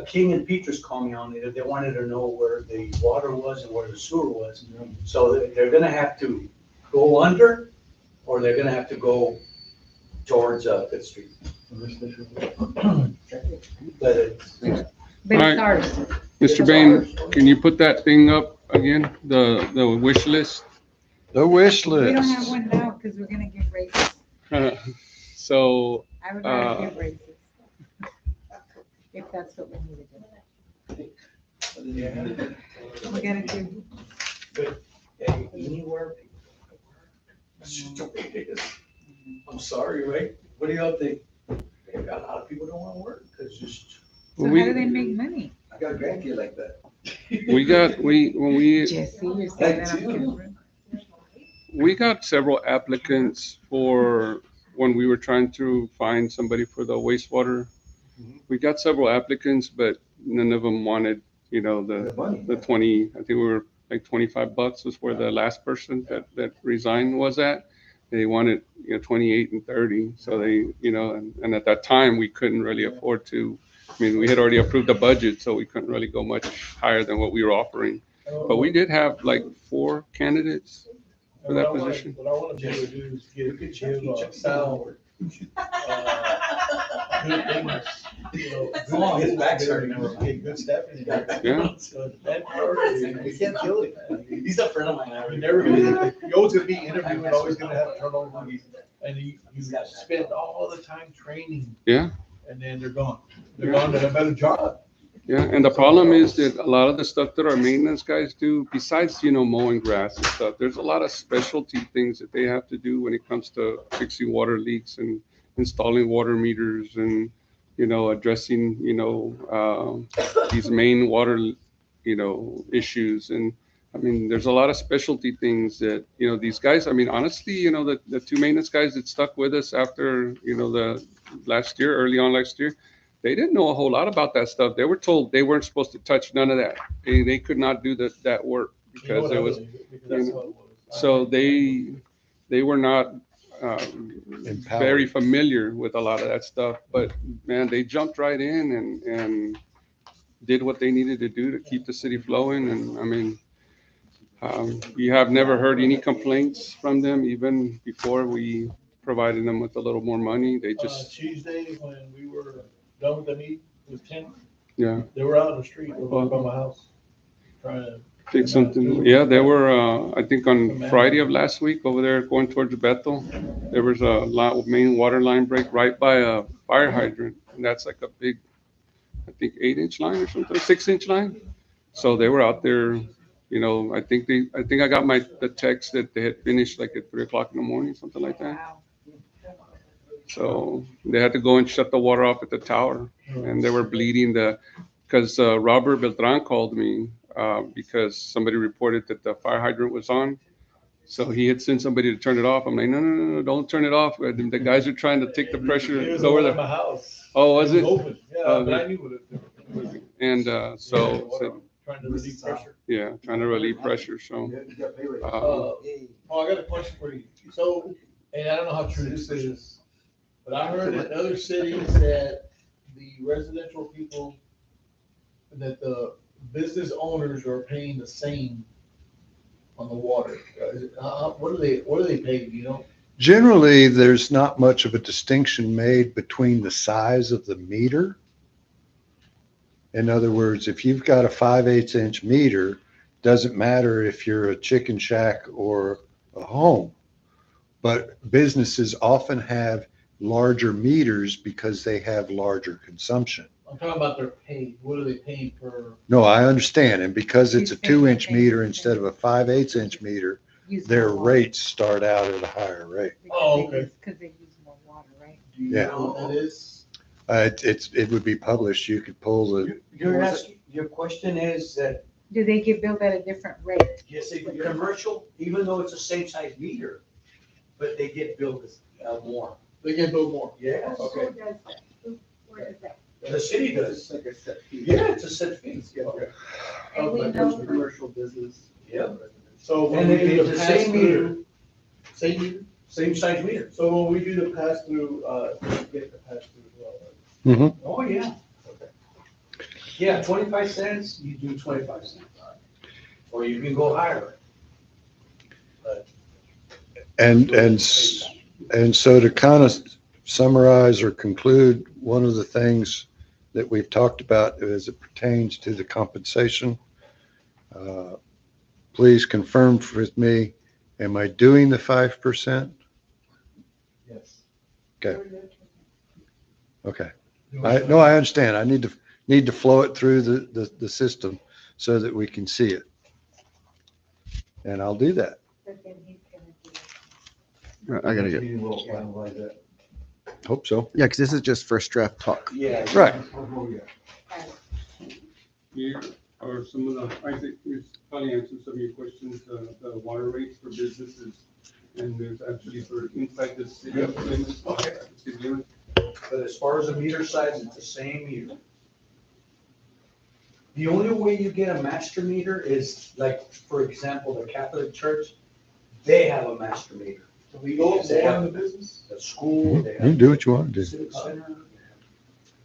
King and Petrus called me on it, they wanted to know where the water was and where the sewer was. So they're gonna have to go under, or they're gonna have to go towards, Fifth Street. But it, But it's ours. Mr. Bain, can you put that thing up again, the wish list? The wish We don't have list. one now because we're gonna give raises. So, I would rather give raises. If that's what we need to do. We gotta do. hey, anywhere. That's just the way it is. I'm sorry, right? What do y'all think? A lot of people don't wanna work, it's just. So how do they make money? I got a grandkid like that. when we Jesse, you're saying that on camera. we got several applicants for when we were trying to find somebody for the wastewater. We got several applicants, but none of them wanted, you know, The money. the 20, I think we were like $25 was where the last person that resigned was at. They wanted, 28 and 30. So they, and at that time we couldn't really afford to, I mean, we had already approved the budget, so we couldn't really go much higher than what we were offering. But we did have like 4 candidates for that position. What I want to be able to do is give Sal, good things, Oh, his back's hurting. Get good staff in there. Yeah. So that part, we can't kill it. He's a friend of mine. You're never gonna, you're always gonna be interviewing, always gonna have turnover, and you spend all the time training. Yeah. And then they're gone. They're gone to a better job. Yeah, and the problem is that a lot of the stuff that our maintenance guys do, besides, mowing grass and stuff, there's a lot of specialty things that they have to do when it comes to fixing water leaks and installing water meters and, addressing, these main water, issues. And I mean, there's a lot of specialty things that, these guys, I mean, honestly, the 2 maintenance guys that stuck with us after, the early on last year, they didn't know a whole lot about that stuff. They were told they weren't supposed to touch none of that. They could not do that work because it was, so they were not very familiar with a lot of that stuff. But man, they jumped right in and did what they needed to do to keep the city flowing. And I mean, you have never heard any complaints from them, even before we provided them with a little more money. They just, Tuesday, when we were done with the meeting with Tim, yeah. they were out in the street over by my house, trying to. Think something, yeah, they were, I think on Friday of last week over there going towards Bethel, there was a main water line break right by a fire hydrant. And that's like a big, I think 8-inch line or something, 6-inch line. So they were out there, I think I got the text that they had finished like at 3 o'clock in the morning, something like that. Wow. So they had to go and shut the water off at the tower, and they were bleeding because Robert Beltran called me because somebody reported that the fire hydrant was on. So he had sent somebody to turn it off. I'm like, no, don't turn it off. The guys are trying to take the pressure, It was lower over the. at my house. Oh, was it? Open, yeah, Oh, but I knew what it was. And Trying to relieve pressure. yeah, trying to relieve pressure. So You got pay raise. I got a question for you. So, and I don't know how true this is, but I heard in other cities that the residential people, that the business owners are paying the same on the water. What are they paying, Generally, there's not much of a distinction made between the size of the meter. In other words, if you've got a 5/8 inch meter, doesn't matter if you're a chicken shack or a home. But businesses often have larger meters because they have larger consumption. I'm talking about their pay. What are they paying per? No, I understand. And because it's a He's saying 2-inch they pay meter the instead of a 5/8 inch meter, Use their more water. rates start out at a higher rate. Oh, okay. Because they use more water, right? Do you Yeah. know what that is? It would be published. You could pull the, Your question is that, Do they get billed at a different rate? yes, a commercial, even though it's the same size meter, but they get billed more. They get billed more. Yes, Okay. Who does that? Where is that? the city does. like a set fee. Yeah, it's a set fee. Okay. And we Like know, commercial business. Yeah. So when And we it- do it's the the same meter, pass-through, same meter? same size meter. So when we do the pass-through, we get the pass-through as well, right? Oh, yeah. Yeah, 25 cents, you do 25 cents. Or you can go higher. and so to kind of summarize or conclude, one of the things that we've talked about as it pertains to the compensation, please confirm with me, am I doing the 5%? Yes. Okay. No, I understand. I need to flow it through the system so that we can see it. And I'll do that. but then he's gonna do it. I gotta get, Meeting will finalize that. Hope so. yeah, because this is just first draft talk. Yeah. Right. Oh, yeah. Here are some of the, I think it's probably answered some of your questions, the water rates for businesses. And there's actually for inside the city limits. Okay. City limits. But as far as the meter size, it's the same meter. The only way you get a master meter is like, for example, the Catholic Church, they have a master meter. Do we go They more have in the business? The school, they You have. can do what you want to do. Civic center.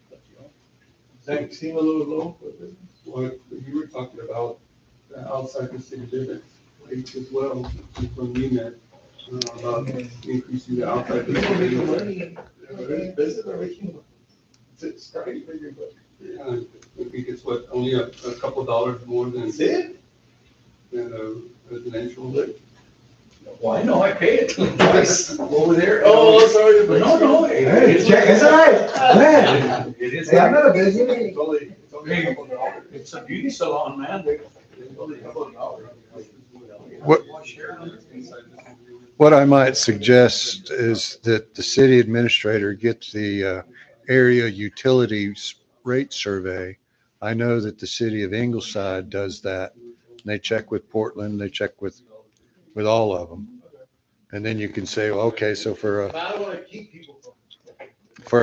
Does that seem a little low for business? What you were talking about, outside the city limits, rates as well, from UNET, about increasing the outside. the People city making limits. money, it's business are making, it's starting to figure, but Yeah, I think it's what, only a couple dollars more than, that's it? than a residential. Well, I know, I pay it twice over there. Oh, sorry. But no, it is. It's all right. Man. It is. Hey, I'm not a busy. It's only a couple of dollars. It's a beauty salon, man. It's Only a couple of dollars. What- What I might suggest is that the city administrator gets the area utilities rate survey. I know that the city of Ingleside does that. They check with Portland, they check with all of them. And then you can say, well, okay, so for But I don't wanna keep people from.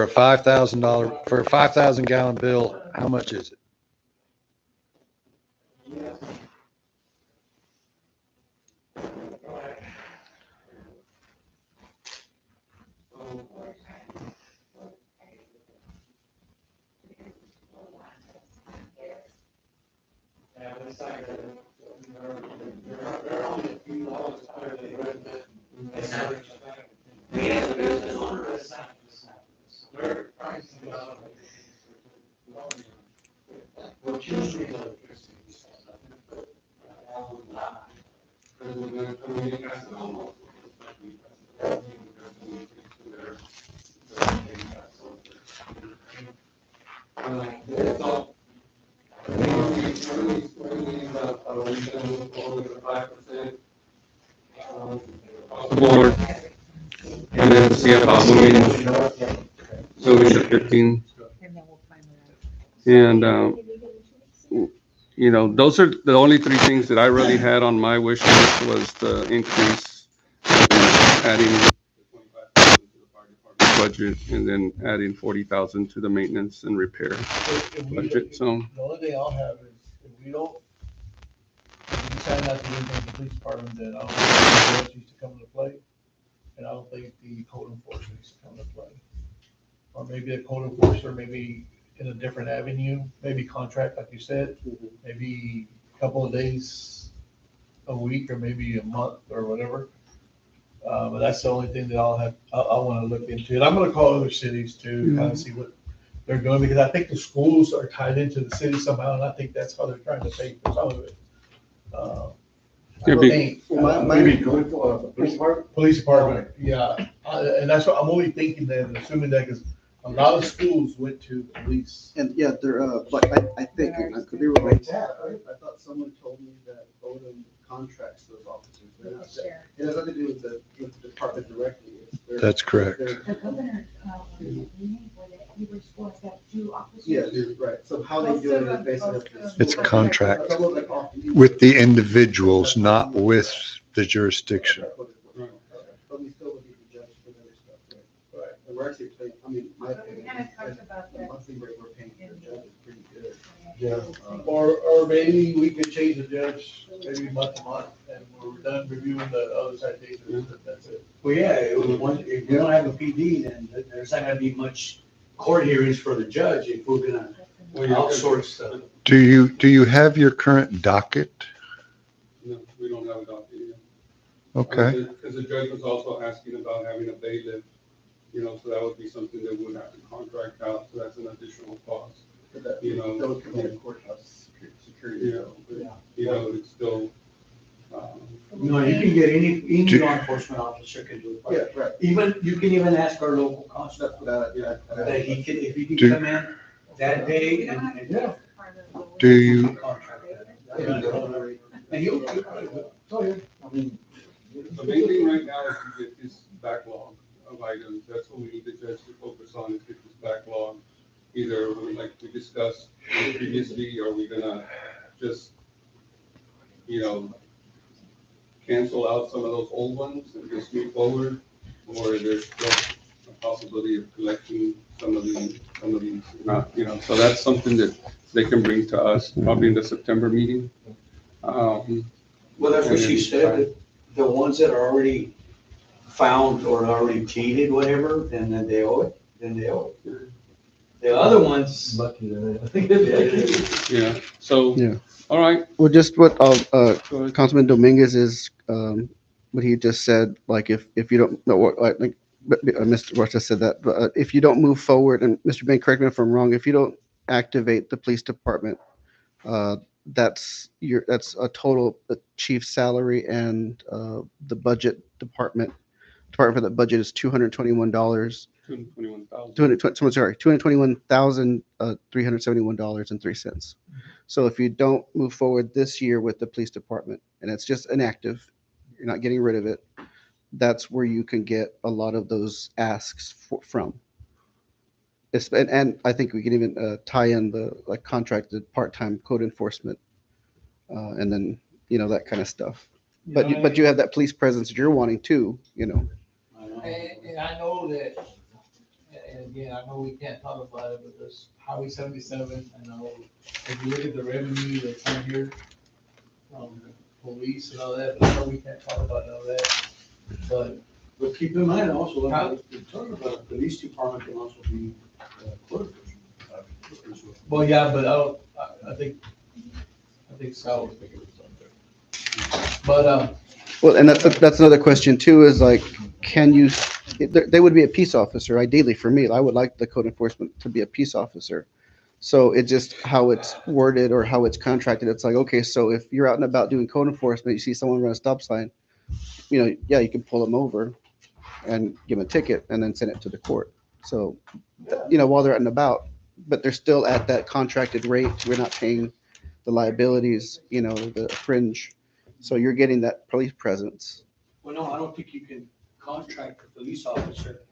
a $5,000, for a 5,000 gallon bill, how much is it? Yeah, but it's like, they're only a few dollars higher than the resident. It's average. Yeah, the business owner is not. Their prices go up. Which usually the electricity. Board. And then see about moving, so we should 15. And then we'll finalize. And, you know, those are the only three things that I really had on my wish list was the increase, adding 25,000 to the fire department budget, and then adding 40,000 to the maintenance and repair If we- budget. So The only thing I'll have is, if we don't, if we decide not to do anything with the police department, then I don't think the judge needs to come into play. And I don't think the code enforcement needs to come into play. Or maybe a code enforcer, maybe in a different avenue, maybe contract, like you said, maybe a couple of days a week, or maybe a month, or whatever. But that's the only thing that I wanna look into. And I'm gonna call other cities too, kind of see what they're doing, because I think the schools are tied into the city somehow, and I think that's how they're trying to pay for some of it. I Yeah, be- think, Well, maybe going for the police department? police department, yeah, and that's what I'm only thinking that, and assuming that, because a lot of schools went to police. And yeah, there, but I think, and I could be wrong, I thought someone told me that Odem contracts those officers. They're not- Share. It has nothing to do with the department directly. It's their- That's correct. their- The governor, we meet with it you were supposed to have 2 officers? Yeah, you're right. So how they do it is basically. It's a contract It's almost like off the- with the individuals, not with the jurisdiction. But we still would need the judge for the other stuff, right? Right. And we're actually paying, I mean, my So we opinion, kind of talked about the that. monthly rate we're paying for the judge is pretty good. Yeah, or maybe we could change the judge maybe month to month, and when we're done reviewing the other citations, that's it. Well, yeah, if you don't have a PD, then there's not gonna be much court hearings for the judge if we're gonna outsource stuff. Do you have your current docket? No, we don't have a docket yet. Okay. Because the judge was also asking about having a bailiff, so that would be something that we would have to contract out, so that's an additional cost. But that, You know, those come in courthouse security. Yeah, but, it's still, No, you can get any law enforcement officer can do Yeah, it. right. Even, you can even ask our local constable that he can, if he can Do- come in that day and. Yeah. Do you, Contract that. Yeah. And you, oh, yeah, I mean, the main thing right now is to get this backlog of items. That's what we need the judge to focus on, is get this backlog. Either, like we discussed previously, are we gonna just, cancel out some of those old ones and just move forward? Or there's still a possibility of collecting some of these, not, so that's something that they can bring to us probably in the September meeting. well, that's what she said, that the ones that are already found or already pleaded, whatever, and then they owe it, then they owe it. The other ones, Lucky that. Yeah, so, Yeah. all right. Well, just what, Go ahead. Councilman Dominguez is, what he just said, like, if you don't know what, I think, Mr. Rocha said that, but if you don't move forward, and Mr. Ben, correct me if I'm wrong, if you don't activate the police department, that's a total chief salary, and the budget department for that budget is $221. 221,000. Sorry, $221,371.03. So if you don't move forward this year with the police department, and it's just inactive, you're not getting rid of it, that's where you can get a lot of those asks from. And I think we can even tie in the contracted part-time code enforcement, and then, that kind of stuff. But you have that police presence that you're wanting too, And I know that, and again, I know we can't talk about it, but there's Highway 77, I know, if you look at the revenue that's on here, police and all that, but I know we can't talk about all that. but keep in mind also, when we're talking about a police department can also be clerk. Well, yeah, but I think Sal was thinking of something. But, Well, and that's another question too, is like, can you, they would be a peace officer, ideally for me. I would like the code enforcement to be a peace officer. So it's just how it's worded or how it's contracted. It's like, okay, so if you're out and about doing code enforcement, you see someone run a stop sign, yeah, you can pull them over and give them a ticket and then send it to the court. So, while they're out and about, but they're still at that contracted rate. We're not paying the liabilities, the fringe. So you're getting that police presence. Well, no, I don't think you can contract a police officer.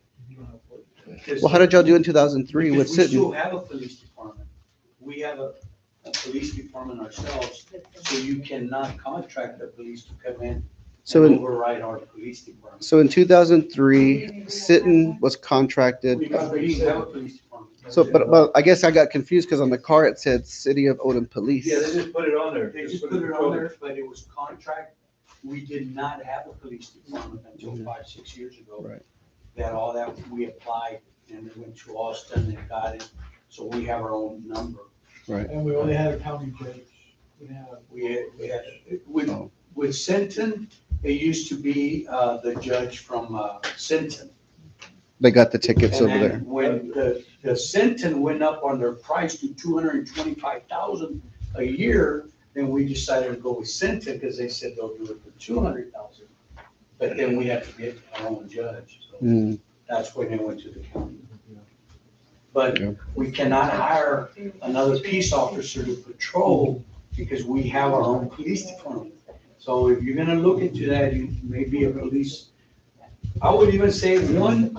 Well, how did y'all do in 2003 with Because we still sitting? have a police department. We have a police department ourselves, so you cannot contract the police to come in So and in, override our police department. so in 2003, Sitton was contracted. Because we didn't have a police department. So, but I guess I got confused because on the car it said City of Odem Police. Yeah, they just put it on there. They just put it on there, but it was contract. We did not have a police department until 5-6 years ago. Right. That all that, we applied and it went to Austin and got it, so we have our own number. and we only had a county judge. We had, with, Oh. with Centon, it used to be, the judge from, Centon. They got the tickets And over then there. when the Centon went up on their price to 225,000 a year, then we decided to go with Centon because they said they'll do it for 200,000. But then we had to get our own judge, so Mm, that's when they went to the county. But Yeah. we cannot hire another peace officer to patrol because we have our own police department. So if you're gonna look into that, you may be a police, I would even say one,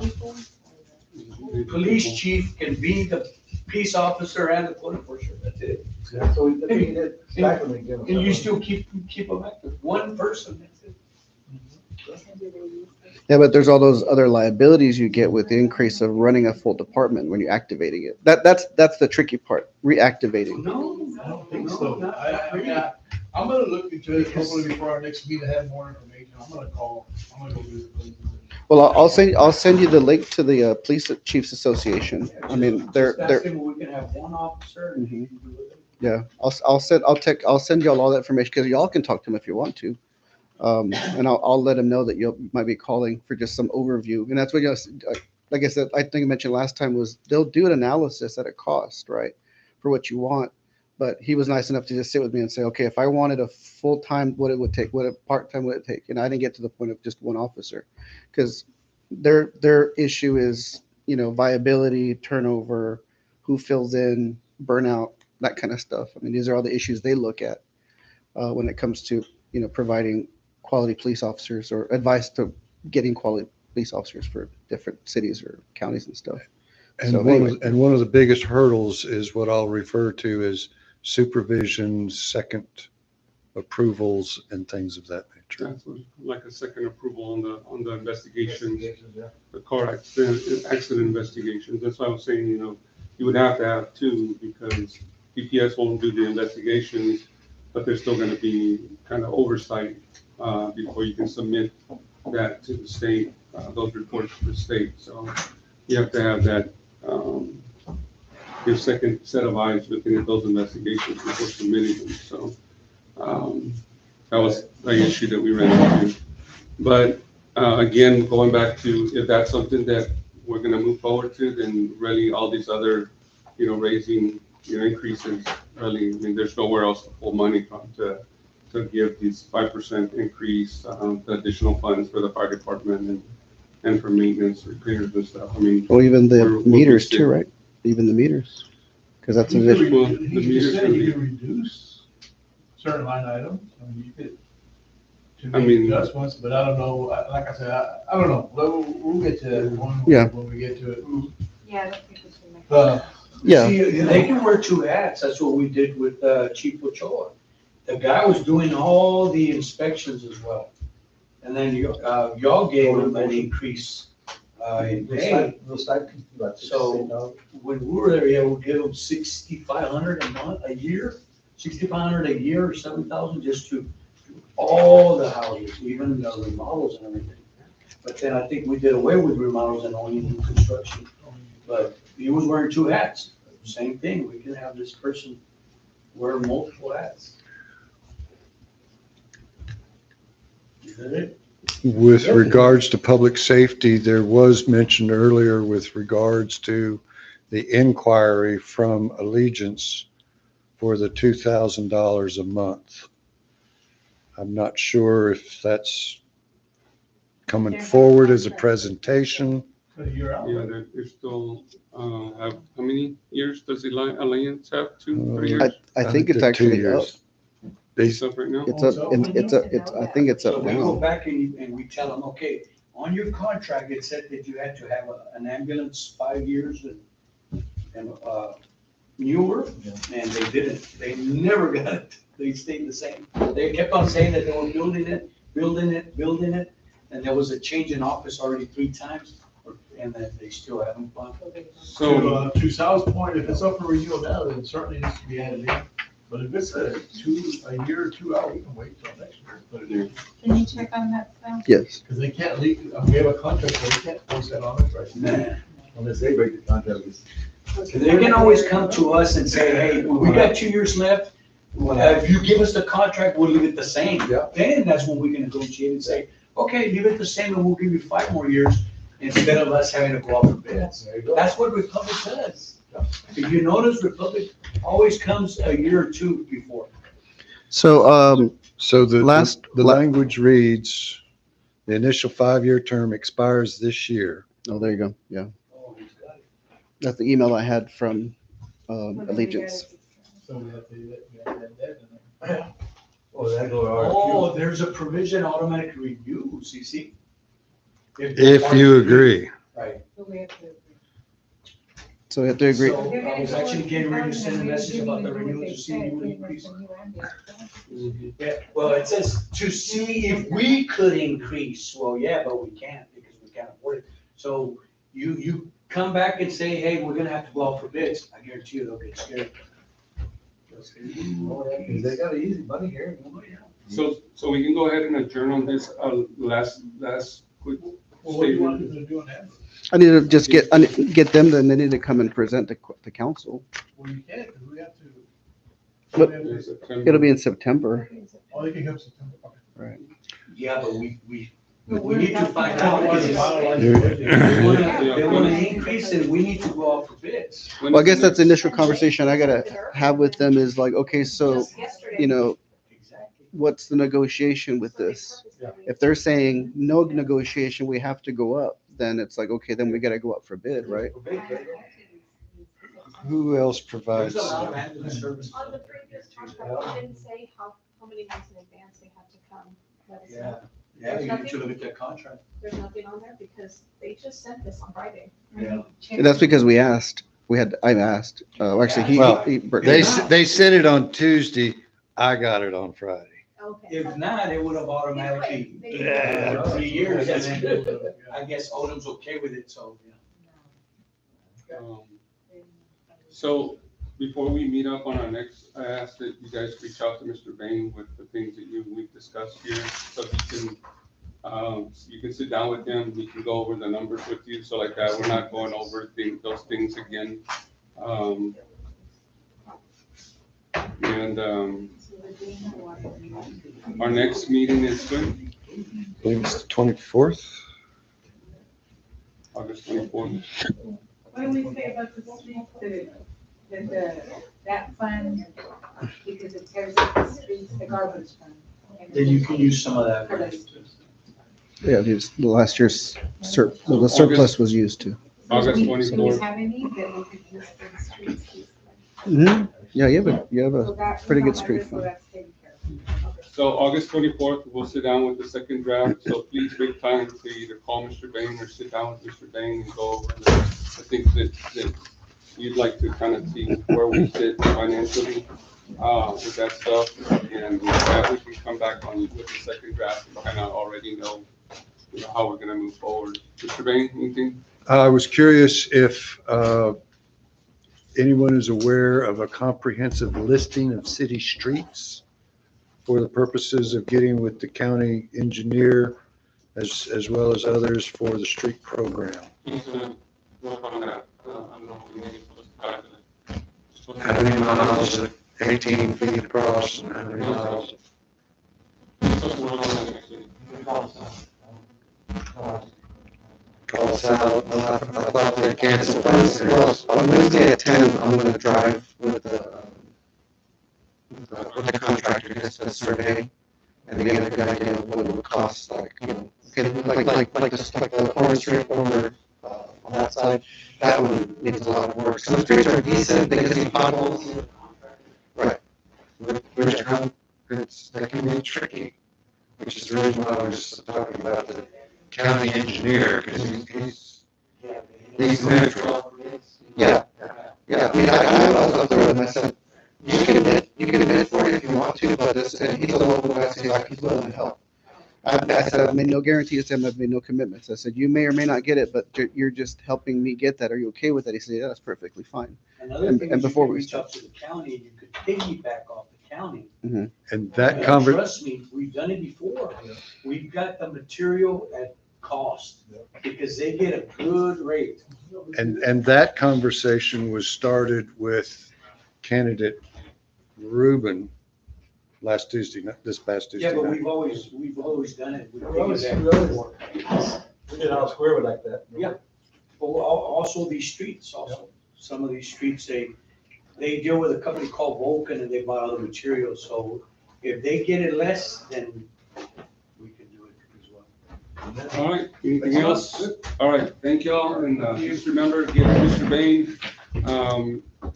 police chief can be the peace officer and the code enforcer, that's it. That's what we did. Back when we gave them And you some- still keep them active, one person, that's it. Yeah, but there's all those other liabilities you get with the increase of running a full department when you're activating it. That's the tricky part, reactivating. No, I don't think no, so. not I mean, really. I'm gonna look into it, hopefully before our next meeting, I have more information. I'm gonna call, I'm gonna go visit. Well, I'll send you the link to the Police Chiefs Association. I mean, they're. Just ask him, we can have one officer. and he Mhm. can do it. Yeah, I'll send y'all all that information because y'all can talk to them if you want to. And I'll let them know that you might be calling for just some overview. And that's what like I said, I think I mentioned last time was they'll do an analysis at a cost, right? For what you want. But he was nice enough to just sit with me and say, okay, if I wanted a full-time, what it would take, what a part-time would it take? And I didn't get to the point of just one officer. Because their issue is, viability, turnover, who fills in, burnout, that kind of stuff. I mean, these are all the issues they look at when it comes to, providing quality police officers or advice to getting quality police officers for different cities or counties and stuff. And So one anyway. of the biggest hurdles is what I'll refer to as supervision, second approvals, and things of that nature. That's like a second approval on the investigations, Investigations, yeah. the car accident investigations. That's why I was saying, you would have to have two because DPS won't do the investigations, but there's still gonna be kind of oversight before you can submit that to the state, those reports to the state. So you have to have that, your second set of eyes looking at those investigations before submitting them. So that was an issue that we ran into. But again, going back to if that's something that we're gonna move forward to, then really all these other, raising, increases, really, I mean, there's nowhere else to pull money from to give these 5% increase, the additional funds for the fire department and for maintenance, repairs and stuff. I mean, Or even the We're meters fixed it. too, right? Even the meters. Because that's He an could addition. Well, re- the he meters just said can he be- could reduce certain line items. I mean, you could. To I make mean- adjustments, but I don't know, like I said, I don't know. We'll get to that one Yeah. when we get to it. Yeah, I don't think we should make. Yeah. See, they can wear two hats, that's what we did with Chief Ochoa. The guy was doing all the inspections as well. And then y'all gave him an increase in pay. The stipend, about So- When we were there, yeah, we gave him 6,500 a month, a year, 6,500 a year or 7,000 just to do all the houses, even the remodels and everything. But then I think we did away with remodels and only new construction. But he was wearing two hats, same thing, we can have this person wear multiple hats. Is that it? With regards to public safety, there was mentioned earlier with regards to the inquiry from Allegiance for the $2,000 a month. I'm not sure if that's coming There's no forward as a contract. presentation. For a year out. Yeah, they're still, have, how many years does the Alliance have? 2, 3 Uh, years? I think it's they're 2 actually up. years. They, It's up right now? It's up, I think it's So up we go now. back and we tell them, okay, on your contract, it said that you had to have an ambulance 5 years and newer, and they didn't, they never got it, they stayed the same. They kept on saying that they were building it, and there was a change in office already 3 times, and then they still haven't gone. So, To Sal's point, if it's up for renewal now, then it certainly needs to be added in. But if it's a year or 2 out, we can wait till next year. But it, Can you check on that, Sal? Yes. because they can't leak, we have a contract, so they can't force that on us right now. Nah. Unless they break the contract. They can always come to us and say, hey, we got 2 years left. If you give us the contract, we'll leave it the same. Yeah. Then that's when we can negotiate and say, okay, leave it the same and we'll give you 5 more years instead of us having to go out for bids. There you go. That's what Republic does. If you notice, Republic always comes a year or 2 before. So, so the Last- language reads, the initial 5-year term expires this year. oh, there you go. Yeah. Oh, he's got it. That's the email I had from Allegiance. So we have to add that in there. Oh, that go Oh, RFQ. there's a provision automatic review, you see? If you agree. Right. But we have to. So we have to agree. So I was actually getting ready to send a message about the renewal to see if we would increase. Yeah, well, it says to see if we could increase. Well, yeah, but we can't because we can't afford it. So you come back and say, hey, we're gonna have to go out for bids. I guarantee you they'll get scared. Oh, yeah, 'cause they got easy money here. So we can go ahead and adjourn on this, last quick Well, what do you want statement. them to do on that? I need to just get them, then they need to come and present to council. Well, you can't, because we have to. But- we have to- It'll be in September. Oh, they can come September. Okay. Right. Yeah, but we need to find out. Otherwise, Because finalize if the budget. they wanna increase it, we need to go out for bids. Well, I guess that's the initial conversation I gotta have with them is like, okay, so, you know, Exactly. what's the negotiation with this? If they're saying no negotiation, we have to go up, then it's like, okay, then we gotta go up for bid, right? Who else provides? There's a lot of ambulance service. On the previous contract, they didn't say how many months in advance they had to come. Let us know. Yeah, you need to look at that contract. There's nothing on there because they just sent this on Friday. Yeah. And that's because we asked, I asked, actually, Well, he. They sent it on Tuesday. I got it on Friday. Okay. If not, it would have automatically, Yeah. 3 years, and then I guess Odem's okay with it, so, yeah. So before we meet up on our next, I ask that you guys reach out to Mr. Bain with the things that we've discussed here, so you can sit down with him, he can go over the numbers with you, so like that, we're not going over those things again. Our next meeting is when? I believe it's the 24th. August 24th. What do we say about the streets, that fund, because it tears up the streets, the garbage fund? Then you can use some of that. For those. Yeah, the last year's the surplus was used to. August Do we 24th. have any that we could use for the streets? Mhm. Yeah, you have So a that- pretty good so street fund. that's taken care of. So August 24th, we'll sit down with the second draft, so please make time to either call Mr. Bain or sit down with Mr. Bain and go over the things that you'd like to kind of see where we sit financially, with that stuff. And with that, we can come back on with the second draft and kind of already know, how we're gonna move forward. Mr. Bain, anything? I was curious if anyone is aware of a comprehensive listing of city streets for the purposes of getting with the county engineer as well as others for the street program. How many miles, 18 feet across, and how many miles? Call us out. I thought they canceled. Well, on Wednesday at 10, I'm gonna drive with the contractor, just a survey, and get a good idea of what it would cost, like, okay, like the corner street over on that side, that one needs a lot of work. Some streets are decent, they get some potholes. Right. Which that can be tricky, which is the reason why I was talking about the county engineer, because he's neutral. Yeah, yeah, I mean, I was up there with him, I said, you can admit for it if you want to, but this, and he's a local guy, so he's willing to help. I said, I've made no guarantees to him, I've made no commitments. I said, you may or may not get it, but you're just helping me get that. Are you okay with that? He said, yeah, that's perfectly fine. Another And- thing and is you before can we reach out to the county, and you could piggyback off the county. And that And trust me, we've done it before. We've got the material at cost, because they get a good rate. And that conversation was started with candidate Ruben last Tuesday, not this past Tuesday Yeah, but night. we've always done it. We did our square like that. Yeah. But also these streets also, some of these streets, they deal with a company called Vulcan and they buy all the materials, so if they get it less, then we can do it as well. All right, anything else? All right, thank y'all, and just remember, get Mr. Bain,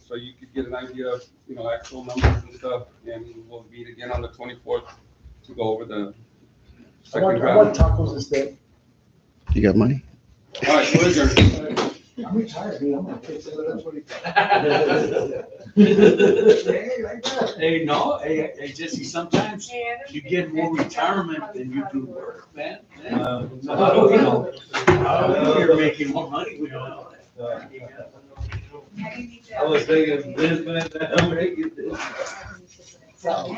so you could get an idea of, actual numbers and stuff, and we'll meet again on the 24th to go over the second I want draft. tacos instead. You got money? All right, we're adjourned. I'm retired, dude, I'm gonna fix it. That's what he. Hey, like that. Hey, no, hey, Jesse, sometimes you get more retirement than you do work, man. How do we know? How do we know you're making more money? We don't know that. I was thinking, this man, I'm making this. So,